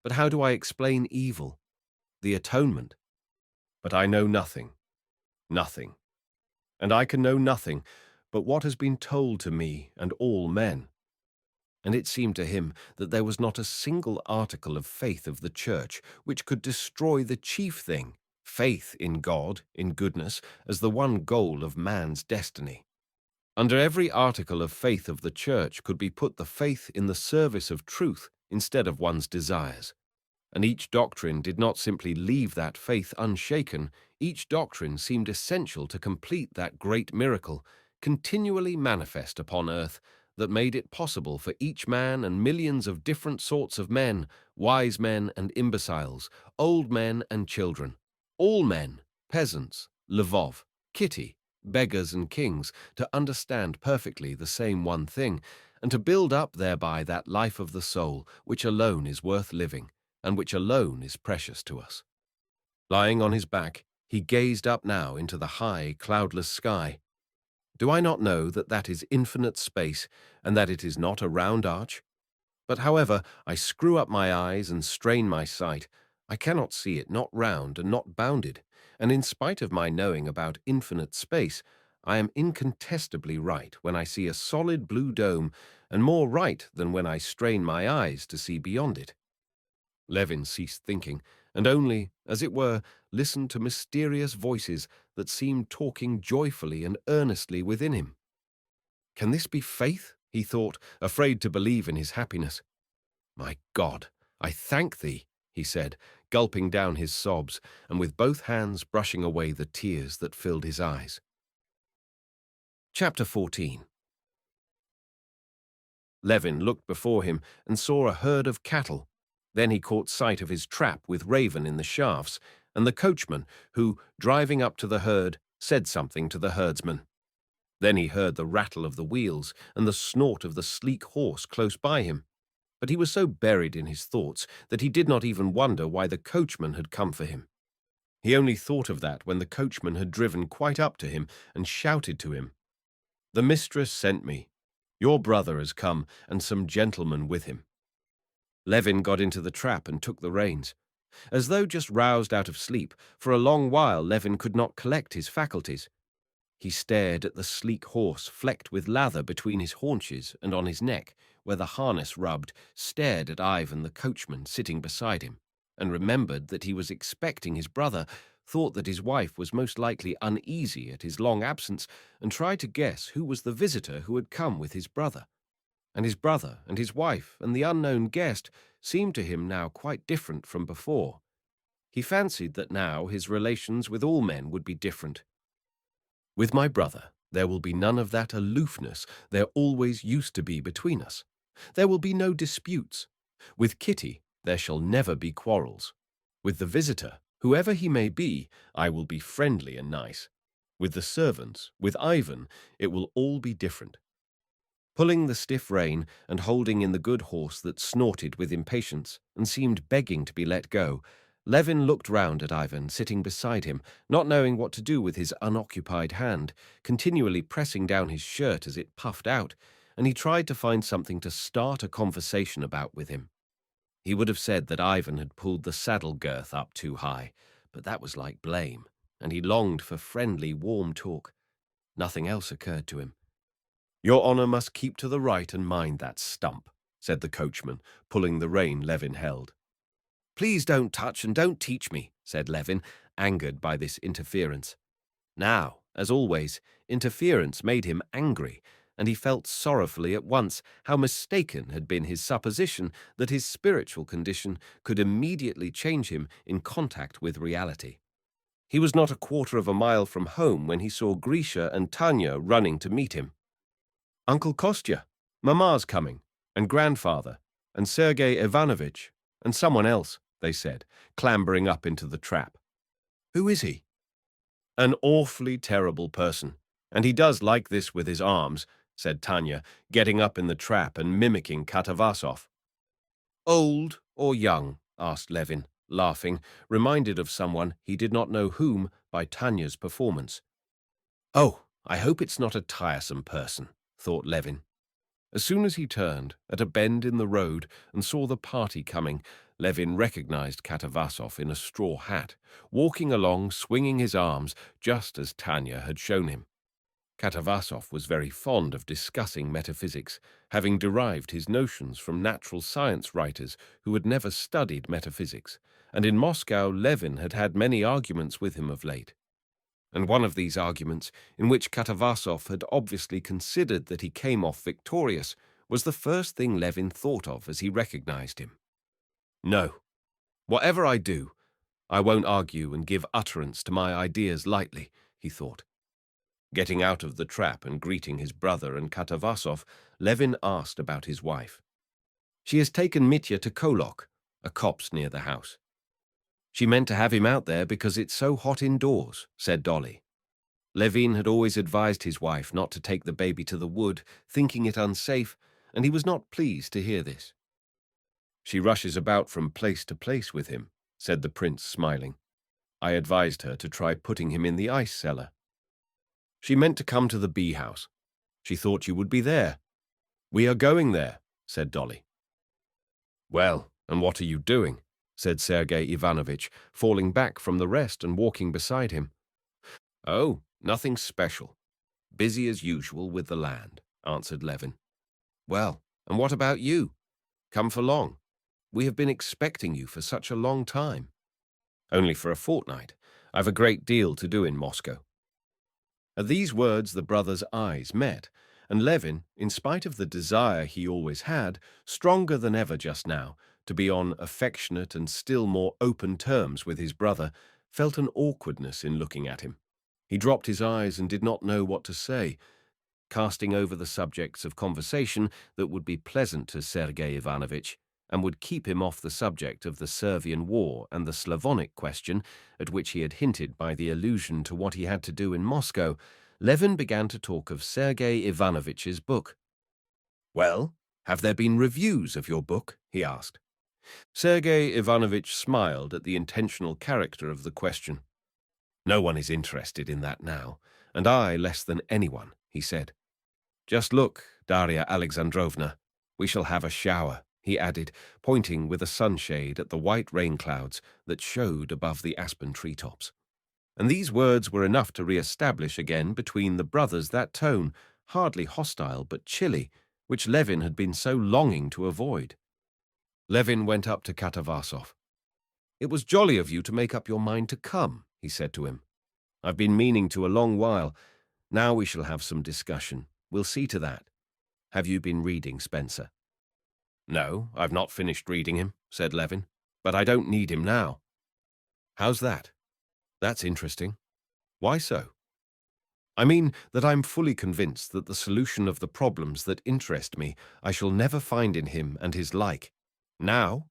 But how do I explain evil? The atonement. But I know nothing. Nothing. And I can know nothing but what has been told to me and all men. And it seemed to him that there was not a single article of faith of the Church which could destroy the chief thing, faith in God, in goodness, as the one goal of man's destiny. Under every article of faith of the Church could be put the faith in the service of truth instead of one's desires. And each doctrine did not simply leave that faith unshaken, each doctrine seemed essential to complete that great miracle, continually manifest upon earth, that made it possible for each man and millions of different sorts of men, wise men and imbeciles, old men and children, all men, peasants, Lvov, Kitty, beggars and kings, to understand perfectly the same one thing, and to build up thereby that life of the soul which alone is worth living, and which alone is precious to us. Lying on his back, he gazed up now into the high, cloudless sky. Do I not know that that is infinite space, and that it is not a round arch? But however I screw up my eyes and strain my sight, I cannot see it not round and not bounded, and in spite of my knowing about infinite space, I am incontestably right when I see a solid blue dome, and more right than when I strain my eyes to see beyond it. Levin ceased thinking, and only, as it were, listened to mysterious voices that seemed talking joyfully and earnestly within him. Can this be faith? He thought, afraid to believe in his happiness. My God, I thank thee, he said, gulping down his sobs, and with both hands brushing away the tears that filled his eyes. Chapter 14. Levin looked before him and saw a herd of cattle. Then he caught sight of his trap with Raven in the shafts, and the coachman, who, driving up to the herd, said something to the herdsman. Then he heard the rattle of the wheels and the snort of the sleek horse close by him. But he was so buried in his thoughts that he did not even wonder why the coachman had come for him. He only thought of that when the coachman had driven quite up to him and shouted to him, "The mistress sent me. Your brother has come, and some gentlemen with him." Levin got into the trap and took the reins. As though just roused out of sleep, for a long while Levin could not collect his faculties. He stared at the sleek horse flecked with lather between his haunches and on his neck, where the harness rubbed, stared at Ivan the coachman sitting beside him, and remembered that he was expecting his brother, thought that his wife was most likely uneasy at his long absence, and tried to guess who was the visitor who had come with his brother. And his brother and his wife and the unknown guest seemed to him now quite different from before. He fancied that now his relations with all men would be different. "With my brother, there will be none of that aloofness there always used to be between us. There will be no disputes. With Kitty, there shall never be quarrels. With the visitor, whoever he may be, I will be friendly and nice. With the servants, with Ivan, it will all be different." Pulling the stiff rein and holding in the good horse that snorted with impatience and seemed begging to be let go, Levin looked round at Ivan sitting beside him, not knowing what to do with his unoccupied hand, continually pressing down his shirt as it puffed out, and he tried to find something to start a conversation about with him. He would have said that Ivan had pulled the saddle girth up too high, but that was like blame, and he longed for friendly, warm talk. Nothing else occurred to him. "Your honor must keep to the right and mind that stump," said the coachman, pulling the rein Levin held. "Please don't touch and don't teach me," said Levin, angered by this interference. Now, as always, interference made him angry, and he felt sorrowfully at once how mistaken had been his supposition that his spiritual condition could immediately change him in contact with reality. He was not a quarter of a mile from home when he saw Grisha and Tanya running to meet him. "Uncle Kostya, Mamma's coming, and grandfather, and Sergey Ivanovich, and someone else," they said, clambering up into the trap. "Who is he?" "An awfully terrible person, and he does like this with his arms," said Tanya, getting up in the trap and mimicking Katavasov. "Old or young?" asked Levin, laughing, reminded of someone, he did not know whom, by Tanya's performance. "Oh, I hope it's not a tiresome person," thought Levin. As soon as he turned, at a bend in the road, and saw the party coming, Levin recognized Katavasov in a straw hat, walking along swinging his arms, just as Tanya had shown him. Katavasov was very fond of discussing metaphysics, having derived his notions from natural science writers who had never studied metaphysics, and in Moscow Levin had had many arguments with him of late. And one of these arguments, in which Katavasov had obviously considered that he came off victorious, was the first thing Levin thought of as he recognized him. "No, whatever I do, I won't argue and give utterance to my ideas lightly," he thought. Getting out of the trap and greeting his brother and Katavasov, Levin asked about his wife. "She has taken Mitya to Kolok, a copse near the house. She meant to have him out there because it's so hot indoors," said Dolly. Levin had always advised his wife not to take the baby to the wood, thinking it unsafe, and he was not pleased to hear this. "She rushes about from place to place with him," said the prince, smiling. "I advised her to try putting him in the ice cellar. She meant to come to the bee house. She thought you would be there." "We are going there," said Dolly. "Well, and what are you doing?" said Sergey Ivanovich, falling back from the rest and walking beside him. "Oh, nothing special. Busy as usual with the land," answered Levin. "Well, and what about you? Come for long? We have been expecting you for such a long time." "Only for a fortnight. I've a great deal to do in Moscow." At these words the brothers' eyes met, and Levin, in spite of the desire he always had, stronger than ever just now, to be on affectionate and still more open terms with his brother, felt an awkwardness in looking at him. He dropped his eyes and did not know what to say. casting over the subjects of conversation that would be pleasant to Sergey Ivanovich and would keep him off the subject of the Servian War and the Slavonic question, at which he had hinted by the allusion to what he had to do in Moscow. Levin began to talk of Sergey Ivanovich's book. "Well, have there been reviews of your book?" he asked. Sergey Ivanovich smiled at the intentional character of the question. "No one is interested in that now, and I less than anyone," he said. "Just look, Darya Alexandrovna, we shall have a shower," he added, pointing with a sunshade at the white rain clouds that showed above the aspen treetops. And these words were enough to re-establish again between the brothers that tone, hardly hostile but chilly, which Levin had been so longing to avoid. Levin went up to Katavasov. "It was jolly of you to make up your mind to come," he said to him. "I've been meaning to a long while. Now we shall have some discussion. We'll see to that. Have you been reading Spencer?" "No, I've not finished reading him," said Levin. "But I don't need him now." "How's that? That's interesting. Why so?" "I mean that I'm fully convinced that the solution of the problems that interest me I shall never find in him and his like. Now?"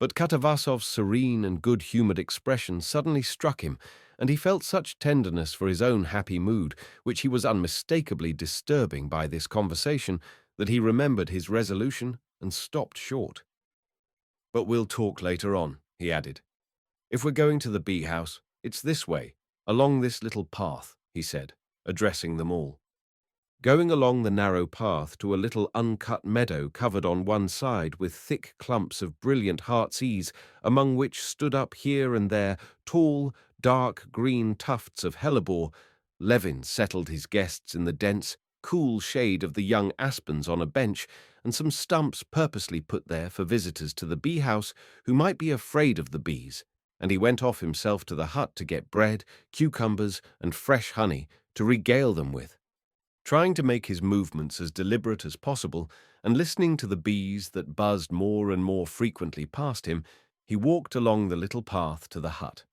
But Katavasov's serene and good-humored expression suddenly struck him, and he felt such tenderness for his own happy mood, which he was unmistakably disturbing by this conversation, that he remembered his resolution and stopped short. "But we'll talk later on," he added. "If we're going to the bee-house, it's this way, along this little path," he said, addressing them all. Going along the narrow path to a little uncut meadow covered on one side with thick clumps of brilliant heart's-ease, among which stood up here and there tall, dark green tufts of hellebore, Levin settled his guests in the dense, cool shade of the young aspens on a bench, and some stumps purposely put there for visitors to the bee-house who might be afraid of the bees, and he went off himself to the hut to get bread, cucumbers, and fresh honey to regale them with. Trying to make his movements as deliberate as possible, and listening to the bees that buzzed more and more frequently past him, he walked along the little path to the hut.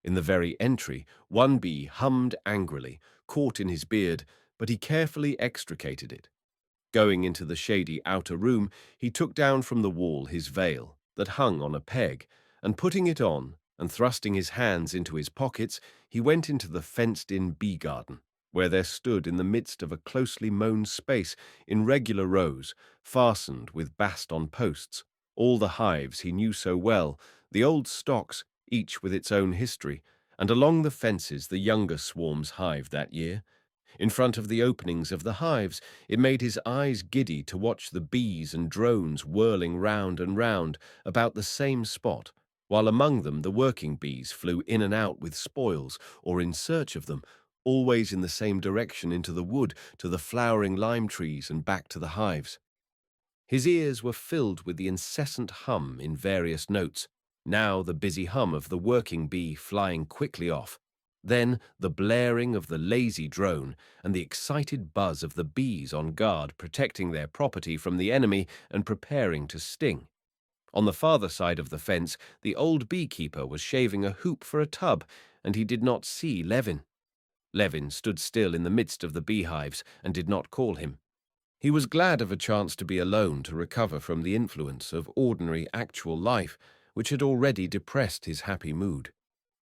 In the very entry, one bee hummed angrily, caught in his beard, but he carefully extricated it. Going into the shady outer room, he took down from the wall his veil that hung on a peg, and putting it on, and thrusting his hands into his pockets, he went into the fenced-in bee garden, where there stood in the midst of a closely mown space, in regular rows, fastened with baston posts, all the hives he knew so well, the old stocks, each with its own history, and along the fences the younger swarms hived that year. In front of the openings of the hives, it made his eyes giddy to watch the bees and drones whirling round and round about the same spot, while among them the working bees flew in and out with spoils or in search of them, always in the same direction into the wood, to the flowering lime trees and back to the hives. His ears were filled with the incessant hum in various notes, now the busy hum of the working bee flying quickly off, then the blaring of the lazy drone and the excited buzz of the bees on guard protecting their property from the enemy and preparing to sting. On the farther side of the fence, the old beekeeper was shaving a hoop for a tub, and he did not see Levin. Levin stood still in the midst of the beehives and did not call him. He was glad of a chance to be alone to recover from the influence of ordinary actual life, which had already depressed his happy mood.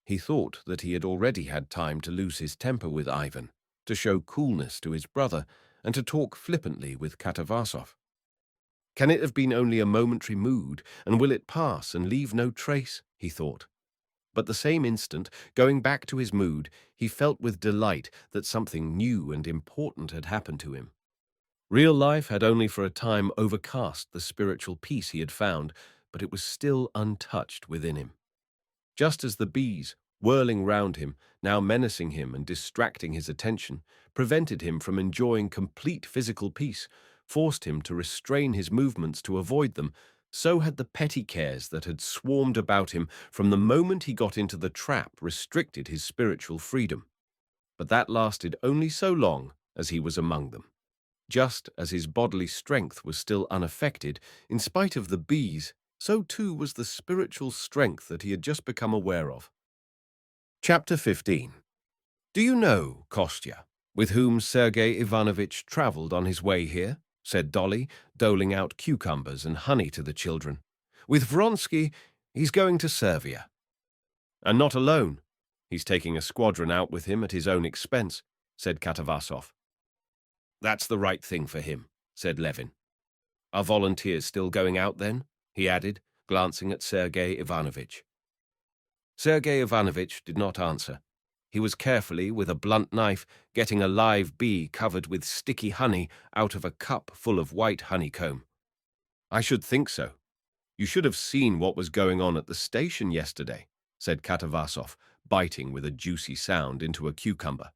He thought that he had already had time to lose his temper with Ivan, to show coolness to his brother, and to talk flippantly with Katavasov. Can it have been only a momentary mood, and will it pass and leave no trace? He thought. But the same instant, going back to his mood, he felt with delight that something new and important had happened to him. Real life had only for a time overcast the spiritual peace he had found, but it was still untouched within him. Just as the bees, whirling round him, now menacing him and distracting his attention, prevented him from enjoying complete physical peace, forced him to restrain his movements to avoid them, so had the petty cares that had swarmed about him from the moment he got into the trap restricted his spiritual freedom. But that lasted only so long as he was among them. Just as his bodily strength was still unaffected, in spite of the bees, so too was the spiritual strength that he had just become aware of. Chapter 15. Do you know, Kostya, With whom Sergey Ivanovich travelled on his way here, said Dolly, doling out cucumbers and honey to the children. With Vronsky, he's going to Servia. And not alone. He's taking a squadron out with him at his own expense, said Katavasov. That's the right thing for him, said Levin. Are volunteers still going out then? He added, glancing at Sergey Ivanovich. Sergey Ivanovich did not answer. He was carefully, with a blunt knife, getting a live bee covered with sticky honey out of a cup full of white honeycomb. I should think so. You should have seen what was going on at the station yesterday, said Katavasov, biting with a juicy sound into a cucumber.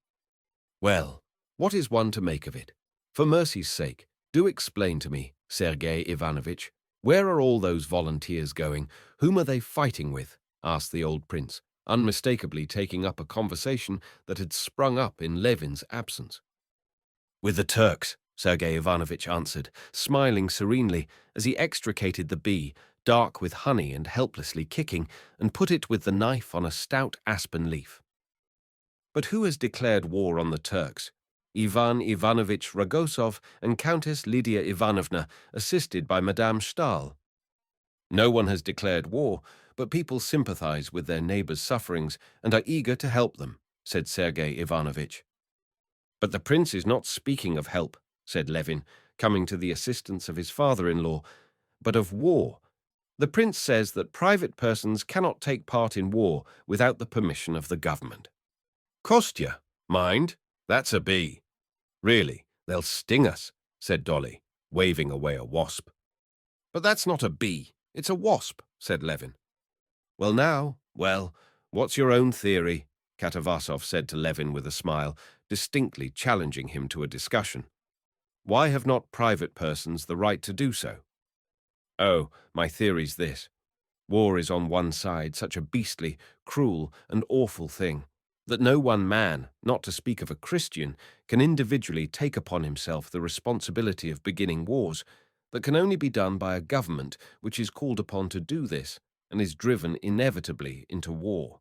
Well, what is one to make of it? For mercy's sake, do explain to me, Sergey Ivanovich. Where are all those volunteers going? Whom are they fighting with? Asked the old prince, unmistakably taking up a conversation that had sprung up in Levin's absence. With the Turks, Sergey Ivanovich answered, smiling serenely as he extricated the bee, dark with honey and helplessly kicking, and put it with the knife on a stout aspen leaf. But who has declared war on the Turks? Ivan Ivanovich Ragosov and Countess Lydia Ivanovna, assisted by Madame Stahl. No one has declared war, but people sympathize with their neighbors' sufferings and are eager to help them, said Sergey Ivanovich. But the prince is not speaking of help, said Levin, coming to the assistance of his father-in-law, but of war. The prince says that private persons cannot take part in war without the permission of the government. Kostya, mind, that's a bee. Really, they'll sting us, said Dolly, waving away a wasp. But that's not a bee, it's a wasp, said Levin. Well, what's your own theory? Katavasov said to Levin with a smile, distinctly challenging him to a discussion. Why have not private persons the right to do so? Oh, my theory's this. War is on one side such a beastly, cruel, and awful thing that no one man, not to speak of a Christian, can individually take upon himself the responsibility of beginning wars, that can only be done by a government which is called upon to do this and is driven inevitably into war.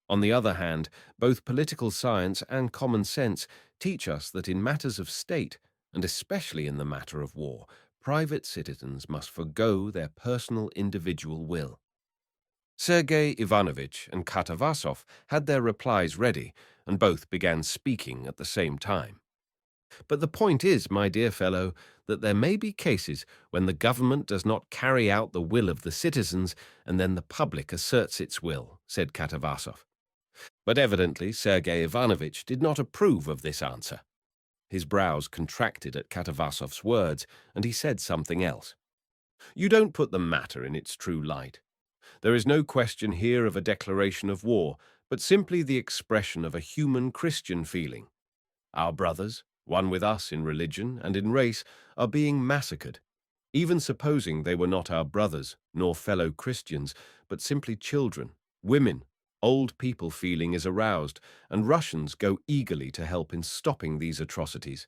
On the other hand, both political science and common sense teach us that in matters of state, and especially in the matter of war, private citizens must forgo their personal individual will. Sergey Ivanovich and Katavasov had their replies ready, and both began speaking at the same time. But the point is, my dear fellow, that there may be cases when the government does not carry out the will of the citizens, and then the public asserts its will, said Katavasov. But evidently Sergey Ivanovich did not approve of this answer. His brows contracted at Katavasov's words, and he said something else. You don't put the matter in its true light. There is no question here of a declaration of war, but simply the expression of a human Christian feeling. Our brothers, one with us in religion and in race, are being massacred, even supposing they were not our brothers nor fellow Christians, but simply children, women, old people. Feeling is aroused, and Russians go eagerly to help in stopping these atrocities.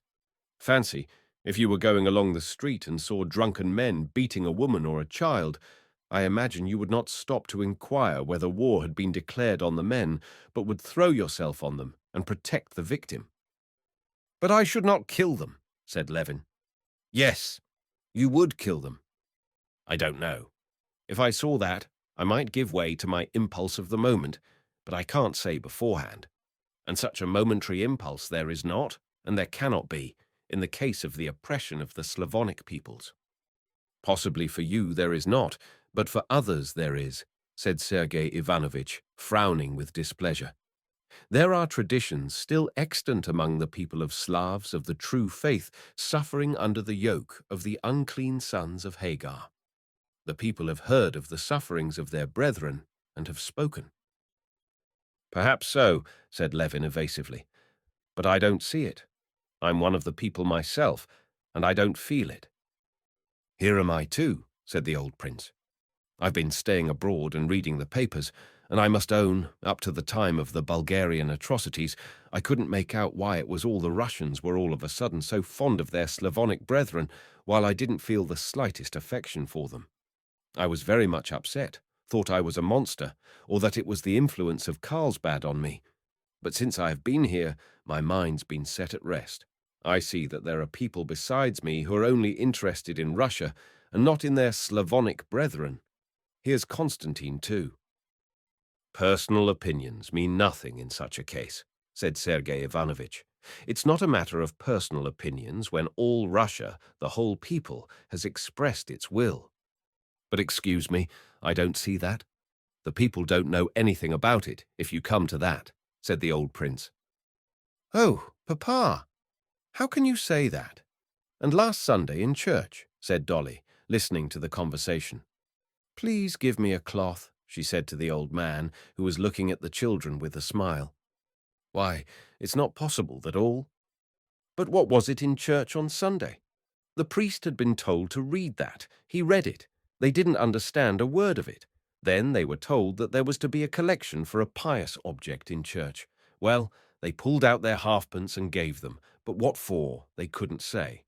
Fancy, if you were going along the street and saw drunken men beating a woman or a child, I imagine you would not stop to inquire whether war had been declared on the men, but would throw yourself on them and protect the victim. But I should not kill them, said Levin. Yes, you would kill them. I don't know. If I saw that, I might give way to my impulse of the moment, but I can't say beforehand. And such a momentary impulse there is not, and there cannot be, in the case of the oppression of the Slavonic peoples. Possibly for you there is not, but for others there is, said Sergey Ivanovich, frowning with displeasure. There are traditions still extant among the people of Slavs of the true faith suffering under the yoke of the unclean sons of Hagar. The people have heard of the sufferings of their brethren and have spoken. Perhaps so, said Levin evasively, but I don't see it. I'm one of the people myself, and I don't feel it. Here am I too, said the old prince. I've been staying abroad and reading the papers, and I must own, up to the time of the Bulgarian atrocities, I couldn't make out why it was all the Russians were all of a sudden so fond of their Slavonic brethren, while I didn't feel the slightest affection for them. I was very much upset, thought I was a monster, or that it was the influence of Carlsbad on me. But since I have been here, my mind's been set at rest. I see that there are people besides me who are only interested in Russia and not in their Slavonic brethren. Here's Constantine, too. Personal opinions mean nothing in such a case, said Sergey Ivanovich. It's not a matter of personal opinions when all Russia, the whole people, has expressed its will. But excuse me, I don't see that. The people don't know anything about it, if you come to that, said the old prince. Oh, Papa, how can you say that? And last Sunday in church, said Dolly, listening to the conversation. Please give me a cloth, she said to the old man, who was looking at the children with a smile. Why, it's not possible that all... But what was it in church on Sunday? The priest had been told to read that. He read it. They didn't understand a word of it. Then they were told that there was to be a collection for a pious object in church. Well, they pulled out their halfpence and gave them, but what for, they couldn't say.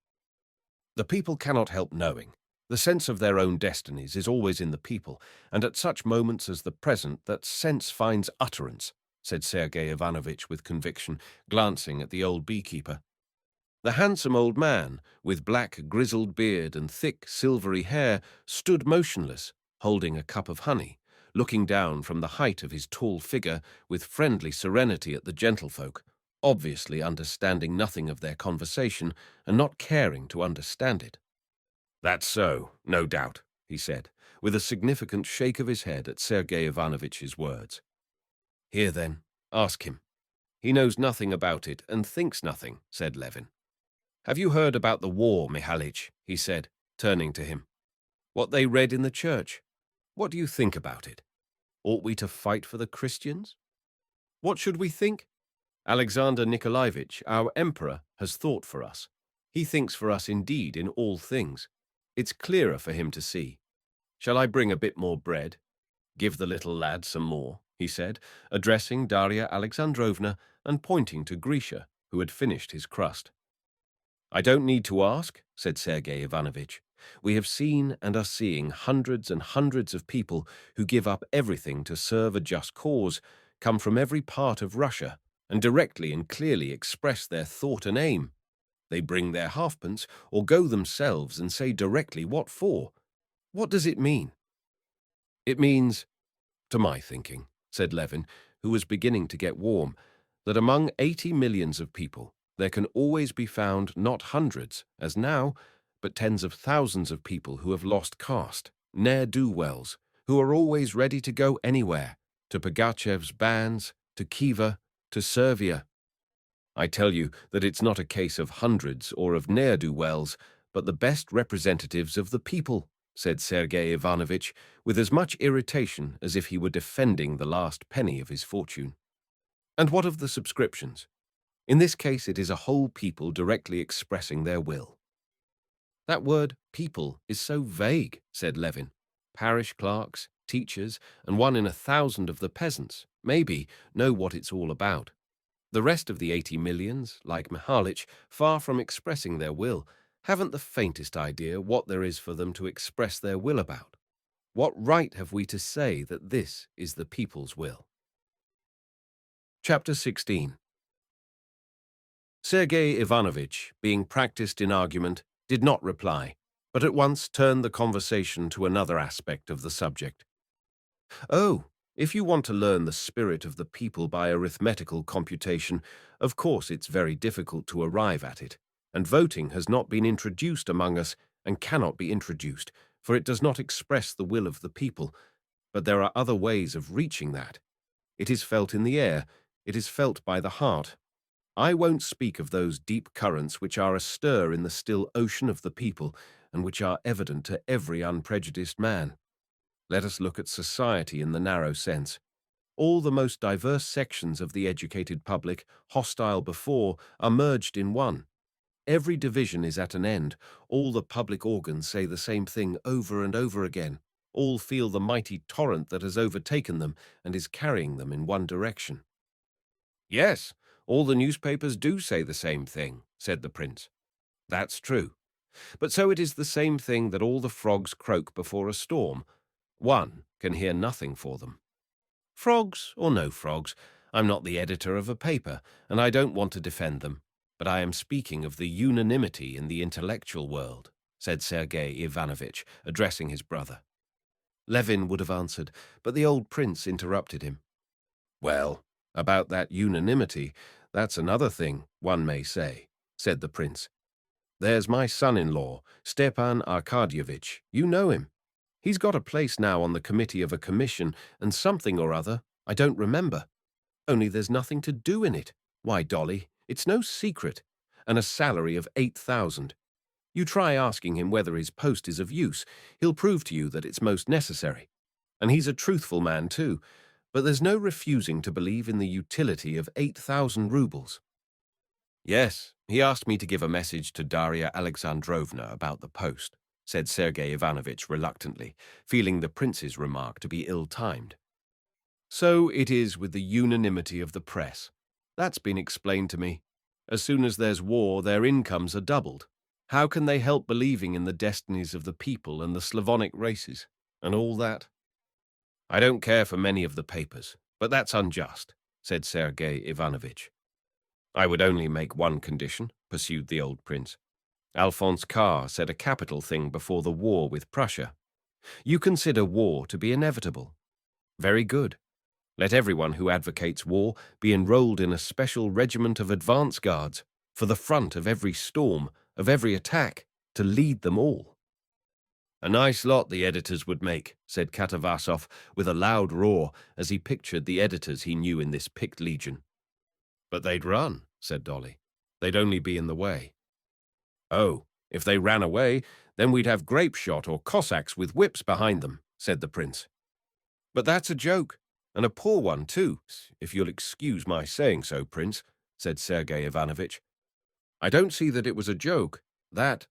The people cannot help knowing. The sense of their own destinies is always in the people, and at such moments as the present that sense finds utterance, said Sergey Ivanovich with conviction, glancing at the old beekeeper. The handsome old man, with black grizzled beard and thick silvery hair, stood motionless, holding a cup of honey, looking down from the height of his tall figure with friendly serenity at the gentlefolk, obviously understanding nothing of their conversation and not caring to understand it. That's so, no doubt, he said, with a significant shake of his head at Sergey Ivanovich's words. Here then, ask him. He knows nothing about it and thinks nothing, said Levin. Have you heard about the war, Mihalich? He said, turning to him. What they read in the church? What do you think about it? Ought we to fight for the Christians? What should we think? Alexander Nikolaevich, our emperor, has thought for us. He thinks for us indeed in all things. It's clearer for him to see. Shall I bring a bit more bread? Give the little lad some more, he said, addressing Darya Alexandrovna and pointing to Grisha, who had finished his crust. I don't need to ask, said Sergey Ivanovich. We have seen and are seeing hundreds and hundreds of people who give up everything to serve a just cause, come from every part of Russia, and directly and clearly express their thought and aim. They bring their halfpence or go themselves and say directly what for. What does it mean? It means, to my thinking, said Levin, who was beginning to get warm, that among 80 millions of people there can always be found not hundreds, as now, but tens of thousands of people who have lost caste, ne'er-do-wells, who are always ready to go anywhere, to Pugachev's bands, to Khiva, to Servia. I tell you that it's not a case of hundreds or of ne'er-do-wells, but the best representatives of the people, said Sergey Ivanovich, with as much irritation as if he were defending the last penny of his fortune. And what of the subscriptions? In this case, it is a whole people directly expressing their will. That word, people, is so vague, said Levin. Parish clerks, teachers, and 1 in 1,000 of the peasants, maybe, know what it's all about. The rest of the 80 millions, like Mihalich, far from expressing their will, haven't the faintest idea what there is for them to express their will about. What right have we to say that this is the people's will? Chapter 16. Sergey Ivanovich, being practiced in argument, did not reply, but at once turned the conversation to another aspect of the subject. Oh, if you want to learn the spirit of the people by arithmetical computation, of course it's very difficult to arrive at it, and voting has not been introduced among us and cannot be introduced, for it does not express the will of the people, but there are other ways of reaching that. It is felt in the air, it is felt by the heart. I won't speak of those deep currents which are astir in the still ocean of the people and which are evident to every unprejudiced man. Let us look at society in the narrow sense. All the most diverse sections of the educated public, hostile before, are merged in one. Every division is at an end. All the public organs say the same thing over and over again. All feel the mighty torrent that has overtaken them and is carrying them in one direction. Yes, all the newspapers do say the same thing, said the prince. That's true. But so it is the same thing that all the frogs croak before a storm. One can hear nothing for them. Frogs or no frogs, I'm not the editor of a paper, and I don't want to defend them, but I am speaking of the unanimity in the intellectual world, said Sergey Ivanovich, addressing his brother. Levin would have answered, but the old prince interrupted him. Well, about that unanimity, that's another thing, one may say, said the prince. There's my son-in-law, Stepan Arkadyevitch. You know him. He's got a place now on the committee of a commission and something or other, I don't remember. Only there's nothing to do in it. Why, Dolly, it's no secret. And a salary of 8,000. You try asking him whether his post is of use. He'll prove to you that it's most necessary. And he's a truthful man, too. But there's no refusing to believe in the utility of 8,000 rubles. Yes, he asked me to give a message to Darya Alexandrovna about the post, said Sergey Ivanovich reluctantly, feeling the prince's remark to be ill-timed. So it is with the unanimity of the press. That's been explained to me. As soon as there's war, their incomes are doubled. How can they help believing in the destinies of the people and the Slavonic races, and all that? I don't care for many of the papers, but that's unjust, said Sergey Ivanovich. I would only make one condition, pursued the old prince. Alphonse Karr said a capital thing before the war with Prussia. You consider war to be inevitable. Very good. Let everyone who advocates war be enrolled in a special regiment of advance guards for the front of every storm, of every attack, to lead them all. A nice lot the editors would make, said Katavasov with a loud roar as he pictured the editors he knew in this picked legion. But they'd run, said Dolly. They'd only be in the way. Oh, if they ran away, then we'd have grape shot or Cossacks with whips behind them, said the prince. But that's a joke, and a poor one, too, if you'll excuse my saying so, Prince, said Sergey Ivanovich. I don't see that it was a joke. That...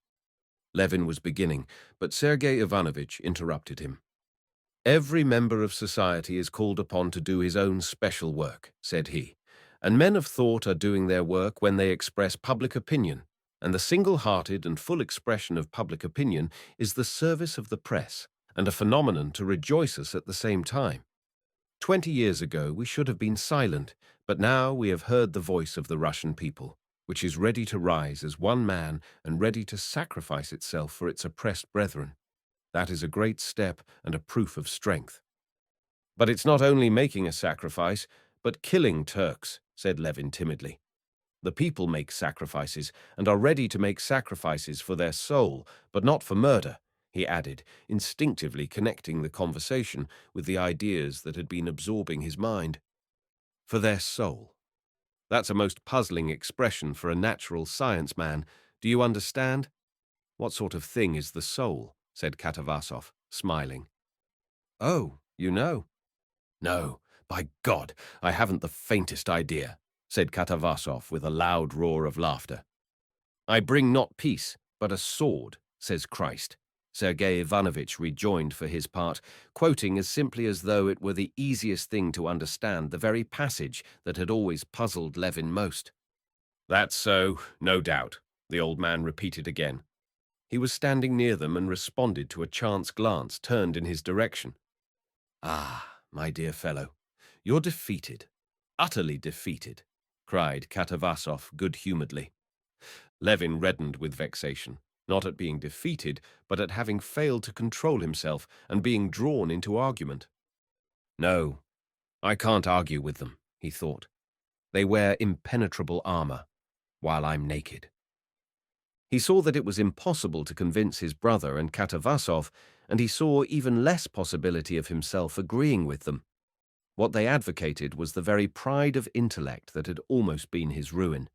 Levin was beginning, but Sergey Ivanovich interrupted him. Every member of society is called upon to do his own special work, said he, and men of thought are doing their work when they express public opinion, and the single-hearted and full expression of public opinion is the service of the press, and a phenomenon to rejoice us at the same time. 20 years ago we should have been silent, but now we have heard the voice of the Russian people, which is ready to rise as one man and ready to sacrifice itself for its oppressed brethren. That is a great step and a proof of strength. But it's not only making a sacrifice, but killing Turks, said Levin timidly. The people make sacrifices and are ready to make sacrifices for their soul, but not for murder, he added, instinctively connecting the conversation with the ideas that had been absorbing his mind. For their soul. That's a most puzzling expression for a natural science man. Do you understand? What sort of thing is the soul? Said Katavasov, smiling. Oh, you know. No, by God, I haven't the faintest idea, said Katavasov with a loud roar of laughter. I bring not peace, but a sword, says Christ, Sergey Ivanovich rejoined for his part, quoting as simply as though it were the easiest thing to understand the very passage that had always puzzled Levin most. That's so, no doubt, the old man repeated again. He was standing near them and responded to a chance glance turned in his direction. Ah, my dear fellow, you're defeated, utterly defeated, cried Katavasov good-humouredly. Levin reddened with vexation, not at being defeated, but at having failed to control himself and being drawn into argument. No, I can't argue with them, he thought. They wear impenetrable armor, while I'm naked. He saw that it was impossible to convince his brother and Katavasov, and he saw even less possibility of himself agreeing with them. What they advocated was the very pride of intellect that had almost been his ruin.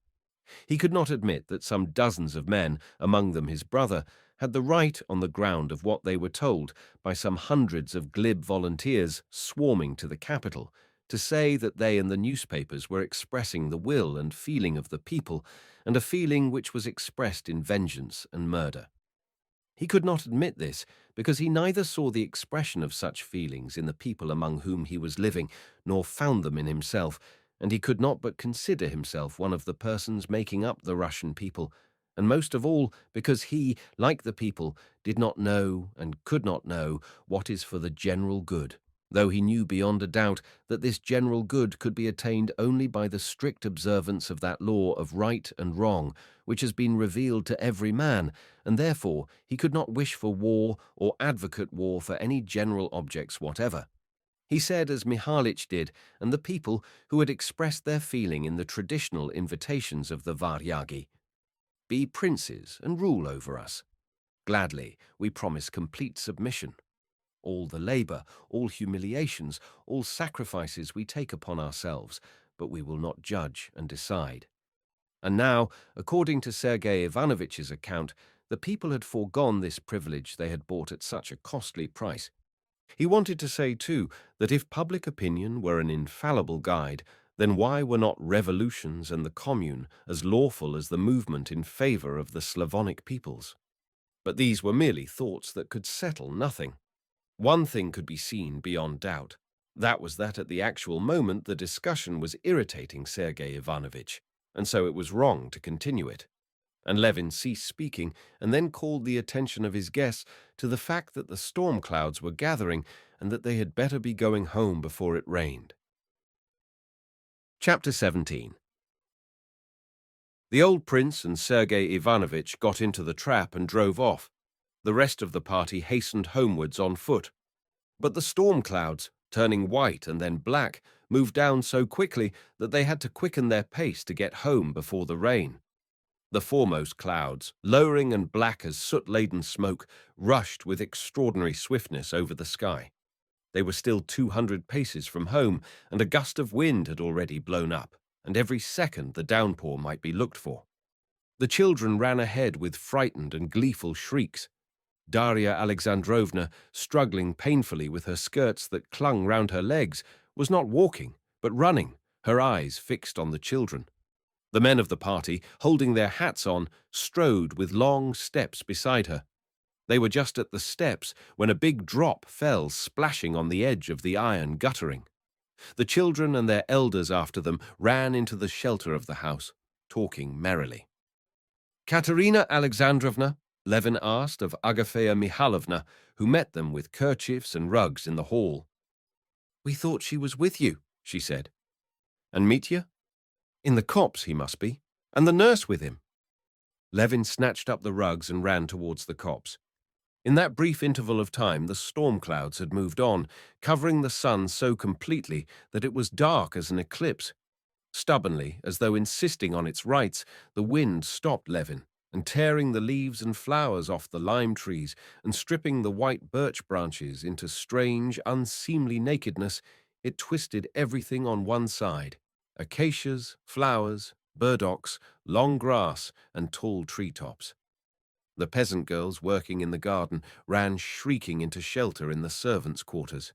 He could not admit that some dozens of men, among them his brother, had the right on the ground of what they were told by some hundreds of glib volunteers swarming to the capital, to say that they and the newspapers were expressing the will and feeling of the people, and a feeling which was expressed in vengeance and murder. He could not admit this because he neither saw the expression of such feelings in the people among whom he was living, nor found them in himself, and he could not but consider himself one of the persons making up the Russian people, and most of all because he, like the people, did not know and could not know what is for the general good, though he knew beyond a doubt that this general good could be attained only by the strict observance of that law of right and wrong which has been revealed to every man, and therefore he could not wish for war or advocate war for any general objects whatever. He said as Mihalich did, and the people who had expressed their feeling in the traditional invitations of the Varyagi, "Be princes and rule over us. Gladly we promise complete submission. All the labor, all humiliations, all sacrifices we take upon ourselves, but we will not judge and decide." And now, according to Sergey Ivanovich's account, the people had foregone this privilege they had bought at such a costly price. He wanted to say, too, that if public opinion were an infallible guide, then why were not revolutions and the commune as lawful as the movement in favor of the Slavonic peoples? But these were merely thoughts that could settle nothing. One thing could be seen beyond doubt. That was that at the actual moment the discussion was irritating Sergey Ivanovich, and so it was wrong to continue it. And Levin ceased speaking and then called the attention of his guests to the fact that the storm clouds were gathering and that they had better be going home before it rained. Chapter 17. The old prince and Sergey Ivanovich got into the trap and drove off. The rest of the party hastened homewards on foot. But the storm clouds, turning white and then black, moved down so quickly that they had to quicken their pace to get home before the rain. The foremost clouds, lowering and black as soot-laden smoke, rushed with extraordinary swiftness over the sky. They were still 200 paces from home, and a gust of wind had already blown up, and every second the downpour might be looked for. The children ran ahead with frightened and gleeful shrieks. Darya Alexandrovna, struggling painfully with her skirts that clung round her legs, was not walking, but running, her eyes fixed on the children. The men of the party, holding their hats on, strode with long steps beside her. They were just at the steps when a big drop fell splashing on the edge of the iron guttering. The children and their elders after them ran into the shelter of the house, talking merrily. "Katerina Alexandrovna?" Levin asked of Agafea Mihalovna, who met them with kerchiefs and rugs in the hall. "We thought she was with you," she said. "And Mitya?" "In the copse he must be, and the nurse with him." Levin snatched up the rugs and ran towards the copse. In that brief interval of time the storm clouds had moved on, covering the sun so completely that it was dark as an eclipse. Stubbornly, as though insisting on its rights, the wind stopped Levin, and tearing the leaves and flowers off the lime trees and stripping the white birch branches into strange, unseemly nakedness, it twisted everything on one side: acacias, flowers, burdocks, long grass, and tall treetops. The peasant girls working in the garden ran shrieking into shelter in the servants' quarters.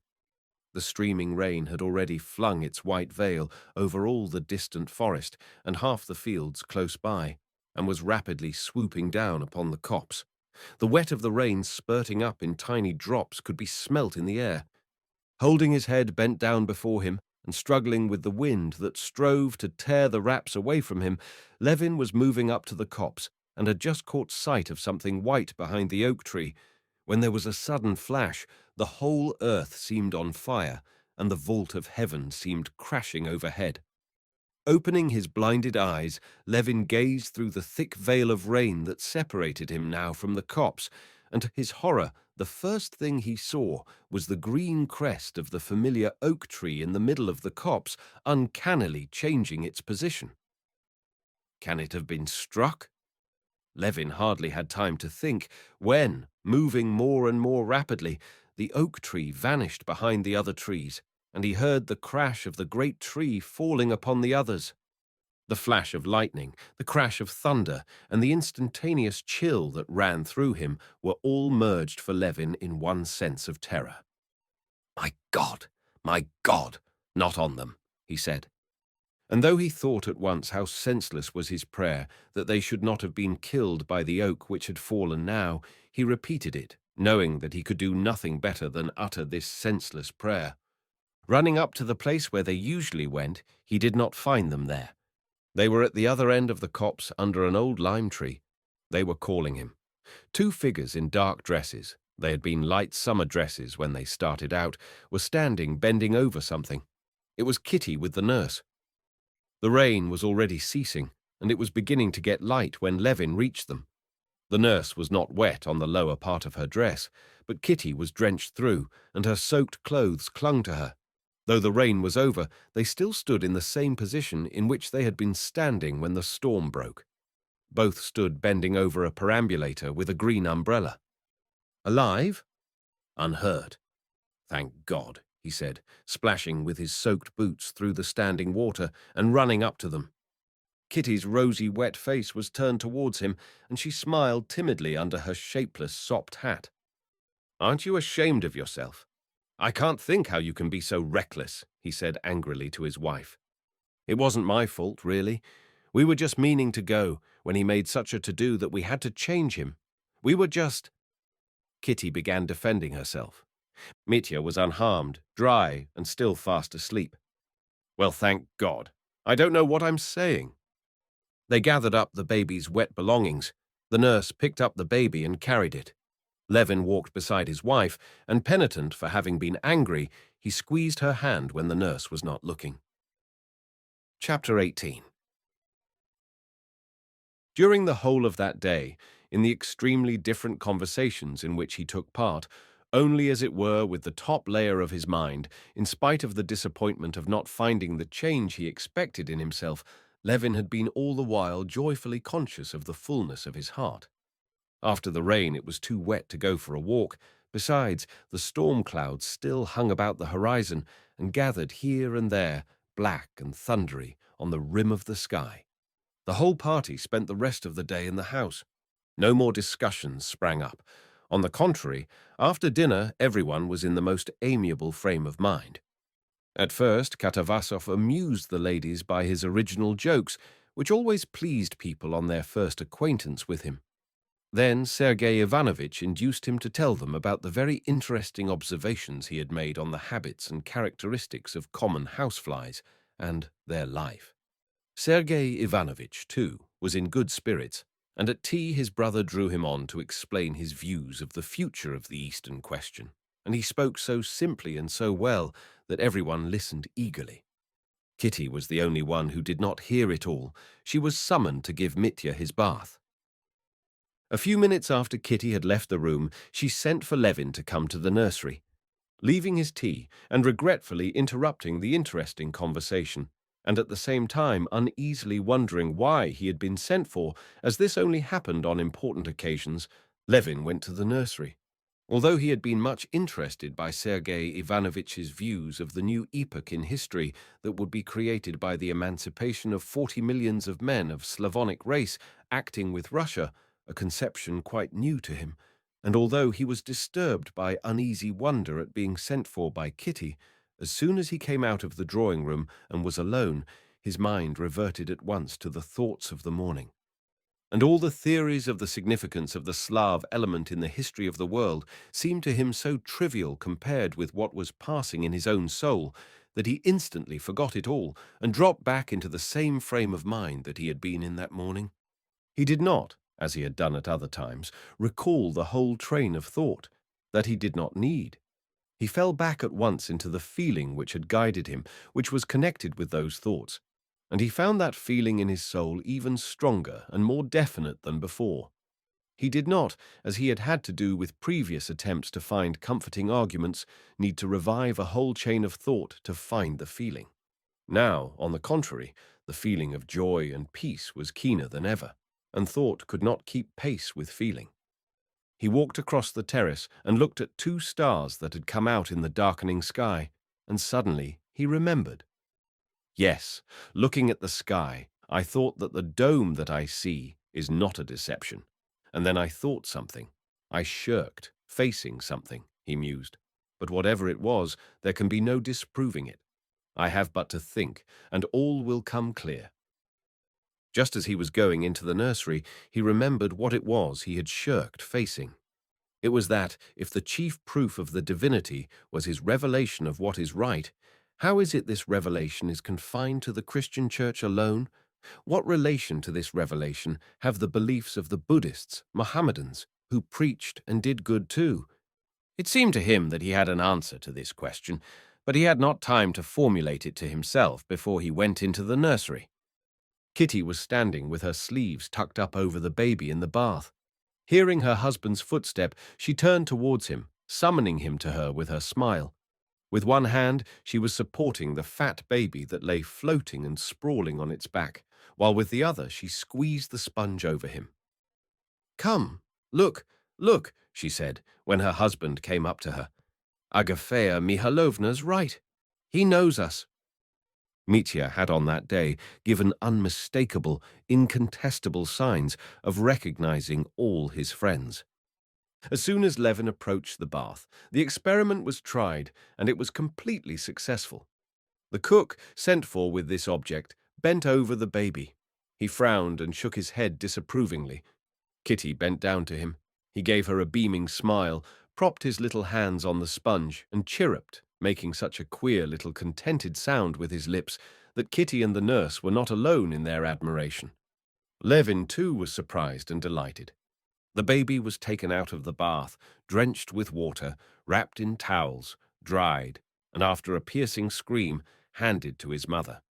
The streaming rain had already flung its white veil over all the distant forest and half the fields close by, and was rapidly swooping down upon the copse. The wet of the rain spurting up in tiny drops could be smelt in the air. Holding his head bent down before him, and struggling with the wind that strove to tear the wraps away from him, Levin was moving up to the copse and had just caught sight of something white behind the oak tree, when there was a sudden flash. The whole earth seemed on fire, and the vault of heaven seemed crashing overhead. Opening his blinded eyes, Levin gazed through the thick veil of rain that separated him now from the copse, and to his horror, the first thing he saw was the green crest of the familiar oak tree in the middle of the copse, uncannily changing its position. Can it have been struck? Levin hardly had time to think when, moving more and more rapidly, the oak tree vanished behind the other trees, and he heard the crash of the great tree falling upon the others. The flash of lightning, the crash of thunder, and the instantaneous chill that ran through him were all merged for Levin in one sense of terror. My God, not on them," he said. And though he thought at once how senseless was his prayer that they should not have been killed by the oak which had fallen now, he repeated it, knowing that he could do nothing better than utter this senseless prayer. Running up to the place where they usually went, he did not find them there. They were at the other end of the copse under an old lime tree. They were calling him. Two figures in dark dresses, They had been light summer dresses when they started out, were standing bending over something. It was Kitty with the nurse. The rain was already ceasing, and it was beginning to get light when Levin reached them. The nurse was not wet on the lower part of her dress, but Kitty was drenched through, and her soaked clothes clung to her. Though the rain was over, they still stood in the same position in which they had been standing when the storm broke. Both stood bending over a perambulator with a green umbrella. Alive? Unhurt. Thank God, he said, splashing with his soaked boots through the standing water and running up to them. Kitty's rosy, wet face was turned towards him, and she smiled timidly under her shapeless, sopped hat. "Aren't you ashamed of yourself? I can't think how you can be so reckless," he said angrily to his wife. "It wasn't my fault, really. We were just meaning to go when he made such a to-do that we had to change him. We were just—" Kitty began defending herself. Mitya was unharmed, dry, and still fast asleep. "Well, thank God. I don't know what I'm saying." They gathered up the baby's wet belongings. The nurse picked up the baby and carried it. Levin walked beside his wife, and penitent for having been angry, he squeezed her hand when the nurse was not looking. Chapter 18. During the whole of that day, in the extremely different conversations in which he took part, only as it were with the top layer of his mind, in spite of the disappointment of not finding the change he expected in himself, Levin had been all the while joyfully conscious of the fullness of his heart. After the rain, it was too wet to go for a walk. Besides, the storm clouds still hung about the horizon and gathered here and there, black and thundery, on the rim of the sky. The whole party spent the rest of the day in the house. No more discussions sprang up. On the contrary, after dinner, everyone was in the most amiable frame of mind. At first, Katavasov amused the ladies by his original jokes, which always pleased people on their first acquaintance with him. Then Sergey Ivanovich induced him to tell them about the very interesting observations he had made on the habits and characteristics of common houseflies and their life. Sergey Ivanovich, too, was in good spirits, and at tea his brother drew him on to explain his views of the future of the Eastern question, and he spoke so simply and so well that everyone listened eagerly. Kitty was the only one who did not hear it all. She was summoned to give Mitya his bath. A few minutes after Kitty had left the room, she sent for Levin to come to the nursery. Leaving his tea and regretfully interrupting the interesting conversation, and at the same time uneasily wondering why he had been sent for, as this only happened on important occasions, Levin went to the nursery. Although he had been much interested by Sergey Ivanovitch's views of the new epoch in history that would be created by the emancipation of 40 millions of men of Slavonic race acting with Russia, a conception quite new to him, and although he was disturbed by uneasy wonder at being sent for by Kitty, as soon as he came out of the drawing-room and was alone, his mind reverted at once to the thoughts of the morning. And all the theories of the significance of the Slav element in the history of the world seemed to him so trivial compared with what was passing in his own soul that he instantly forgot it all and dropped back into the same frame of mind that he had been in that morning. He did not, as he had done at other times, recall the whole train of thought. That he did not need. He fell back at once into the feeling which had guided him, which was connected with those thoughts, and he found that feeling in his soul even stronger and more definite than before. He did not, as he had had to do with previous attempts to find comforting arguments, need to revive a whole chain of thought to find the feeling. Now, on the contrary, the feeling of joy and peace was keener than ever, and thought could not keep pace with feeling. He walked across the terrace and looked at 2 stars that had come out in the darkening sky, and suddenly he remembered. Yes, looking at the sky, I thought that the dome that I see is not a deception. And then I thought something. I shirked, facing something, he mused. But whatever it was, there can be no disproving it. I have but to think, and all will come clear. Just as he was going into the nursery, he remembered what it was he had shirked facing. It was that, if the chief proof of the divinity was his revelation of what is right, how is it this revelation is confined to the Christian Church alone? What relation to this revelation have the beliefs of the Buddhists, Mohammedans, who preached and did good too, It seemed to him that he had an answer to this question, but he had not time to formulate it to himself before he went into the nursery. Kitty was standing with her sleeves tucked up over the baby in the bath. Hearing her husband's footstep, she turned towards him, summoning him to her with her smile. With one hand, she was supporting the fat baby that lay floating and sprawling on its back, while with the other she squeezed the sponge over him. "Come, look," she said, when her husband came up to her. "Agafea Mihailovna's right. He knows us." Mitya had on that day given unmistakable, incontestable signs of recognizing all his friends. As soon as Levin approached the bath, the experiment was tried, and it was completely successful. The cook, sent for with this object, bent over the baby. He frowned and shook his head disapprovingly. Kitty bent down to him. He gave her a beaming smile, propped his little hands on the sponge, and chirruped, making such a queer little contented sound with his lips that Kitty and the nurse were not alone in their admiration. Levin, too, was surprised and delighted. The baby was taken out of the bath, drenched with water, wrapped in towels, dried, and after a piercing scream, handed to his mother.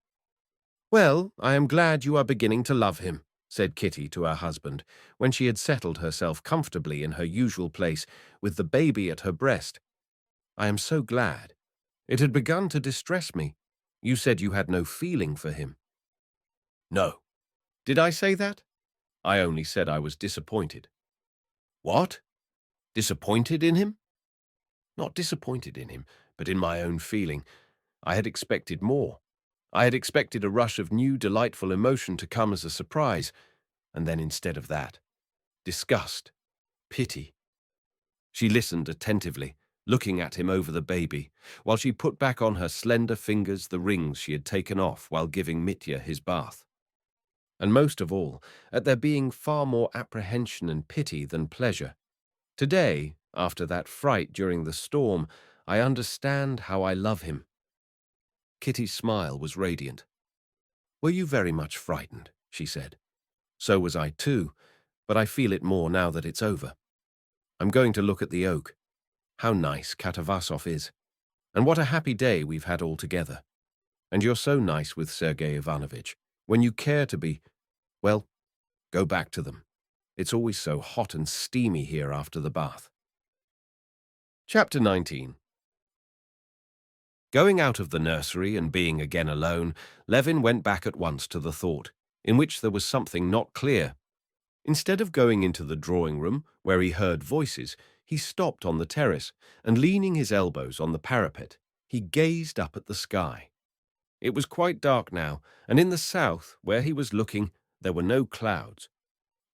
"Well, I am glad you are beginning to love him," said Kitty to her husband, when she had settled herself comfortably in her usual place with the baby at her breast. "I am so glad. It had begun to distress me. You said you had no feeling for him." "No. Did I say that? I only said I was disappointed." "What? Disappointed in him?" "Not disappointed in him, but in my own feeling. I had expected more. I had expected a rush of new, delightful emotion to come as a surprise, and then instead of that, disgust, pity." She listened attentively, looking at him over the baby, while she put back on her slender fingers the rings she had taken off while giving Mitya his bath. And most of all, at there being far more apprehension and pity than pleasure. Today, after that fright during the storm, I understand how I love him. Kitty's smile was radiant. "Were you very much frightened?" she said. "So was I too, but I feel it more now that it's over. I'm going to look at the oak. How nice Katavasov is. And what a happy day we've had all together. And you're so nice with Sergey Ivanovich. When you care to be, well, go back to them. It's always so hot and steamy here after the bath." Chapter 19. Going out of the nursery and being again alone, Levin went back at once to the thought, in which there was something not clear. Instead of going into the drawing-room, where he heard voices, he stopped on the terrace, and leaning his elbows on the parapet, he gazed up at the sky. It was quite dark now, and in the south, where he was looking, there were no clouds.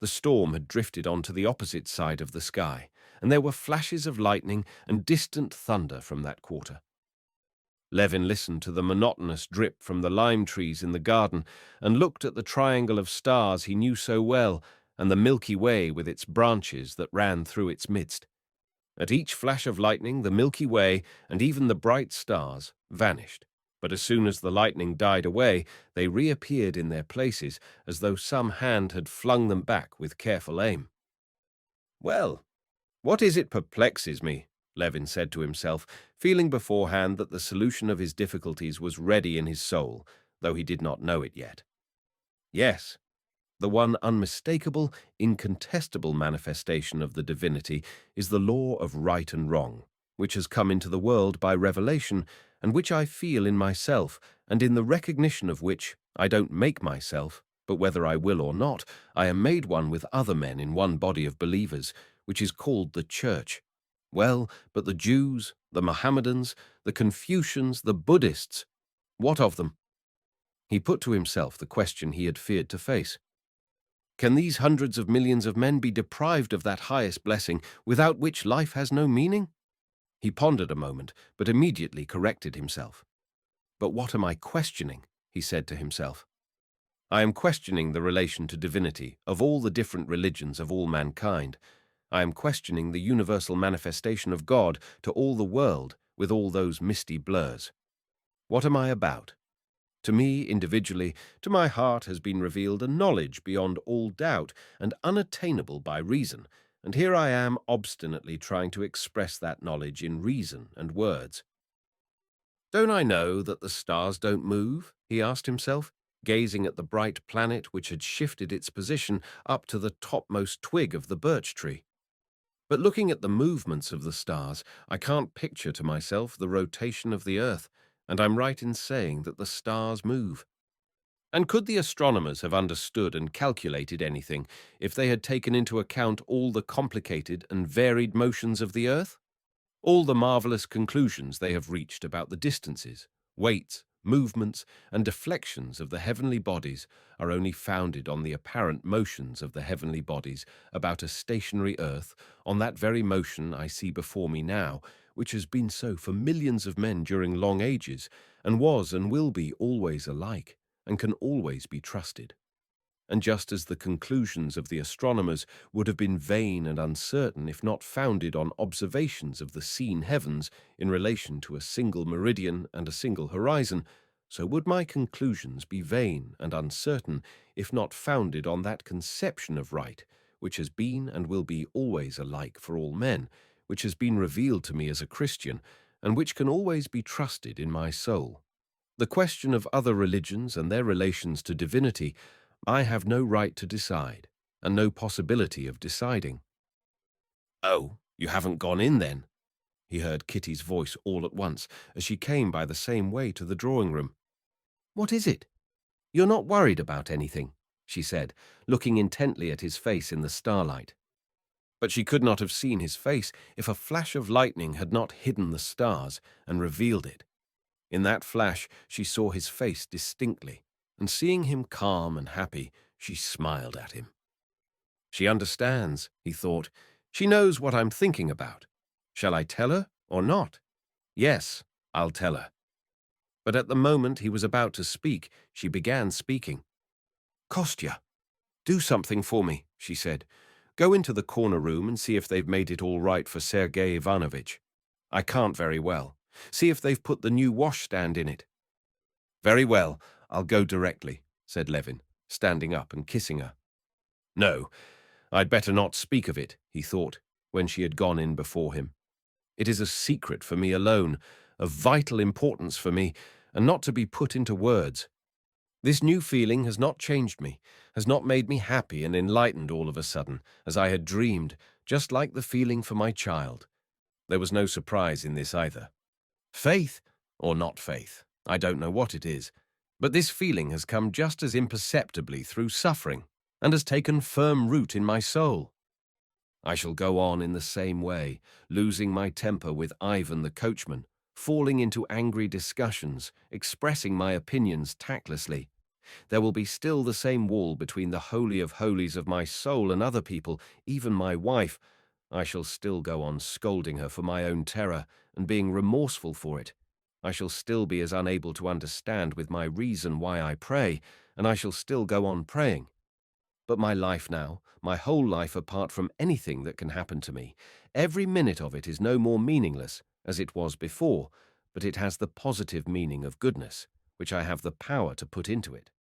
The storm had drifted onto the opposite side of the sky, and there were flashes of lightning and distant thunder from that quarter. Levin listened to the monotonous drip from the lime trees in the garden and looked at the triangle of stars he knew so well and the Milky Way with its branches that ran through its midst. At each flash of lightning, the Milky Way and even the bright stars vanished, but as soon as the lightning died away, they reappeared in their places as though some hand had flung them back with careful aim. "Well, what is it perplexes me?" Levin said to himself, feeling beforehand that the solution of his difficulties was ready in his soul, though he did not know it yet. Yes, the one unmistakable, incontestable manifestation of the divinity is the law of right and wrong, which has come into the world by revelation, and which I feel in myself, and in the recognition of which I don't make myself, but whether I will or not, I am made one with other men in one body of believers, which is called the Church. Well, but the Jews, the Mohammedans, the Confucians, the Buddhists, what of them? He put to himself the question he had feared to face. Can these hundreds of millions of men be deprived of that highest blessing without which life has no meaning? He pondered a moment, but immediately corrected himself. "But what am I questioning?" he said to himself. "I am questioning the relation to divinity of all the different religions of all mankind. I am questioning the universal manifestation of God to all the world with all those misty blurs. What am I about? To me, individually, to my heart has been revealed a knowledge beyond all doubt and unattainable by reason, and here I am obstinately trying to express that knowledge in reason and words. Don't I know that the stars don't move? He asked himself, gazing at the bright planet which had shifted its position up to the topmost twig of the birch tree. But looking at the movements of the stars, I can't picture to myself the rotation of the earth, and I'm right in saying that the stars move. And could the astronomers have understood and calculated anything if they had taken into account all the complicated and varied motions of the earth? All the marvelous conclusions they have reached about the distances, weights, movements, and deflections of the heavenly bodies are only founded on the apparent motions of the heavenly bodies about a stationary earth, on that very motion I see before me now, which has been so for millions of men during long ages, and was and will be always alike, and can always be trusted. And just as the conclusions of the astronomers would have been vain and uncertain if not founded on observations of the seen heavens in relation to a single meridian and a single horizon, so would my conclusions be vain and uncertain if not founded on that conception of right, which has been and will be always alike for all men, which has been revealed to me as a Christian, and which can always be trusted in my soul. The question of other religions and their relations to divinity I have no right to decide, and no possibility of deciding. "Oh, you haven't gone in, then?" he heard Kitty's voice all at once, as she came by the same way to the drawing-room. "What is it? You're not worried about anything," she said, looking intently at his face in the starlight. But she could not have seen his face if a flash of lightning had not hidden the stars and revealed it. In that flash she saw his face distinctly, and seeing him calm and happy, she smiled at him. She understands, he thought. She knows what I'm thinking about. Shall I tell her or not? Yes, I'll tell her. But at the moment he was about to speak, she began speaking. "Kostya, do something for me," she said. "Go into the corner room and see if they've made it all right for Sergey Ivanovich. I can't very well. See if they've put the new washstand in it." "Very well, I'll go directly," said Levin, standing up and kissing her. "No, I'd better not speak of it," he thought, when she had gone in before him. "It is a secret for me alone, of vital importance for me, and not to be put into words. This new feeling has not changed me, has not made me happy and enlightened all of a sudden, as I had dreamed, just like the feeling for my child. There was no surprise in this either. Faith, or not faith, I don't know what it is, but this feeling has come just as imperceptibly through suffering, and has taken firm root in my soul. I shall go on in the same way, losing my temper with Ivan the coachman, falling into angry discussions, expressing my opinions tactlessly. There will be still the same wall between the holy of holies of my soul and other people, even my wife. I shall still go on scolding her for my own terror and being remorseful for it. I shall still be as unable to understand with my reason why I pray, and I shall still go on praying. But my life now, my whole life apart from anything that can happen to me, every minute of it is no more meaningless, as it was before, but it has the positive meaning of goodness, which I have the power to put into it.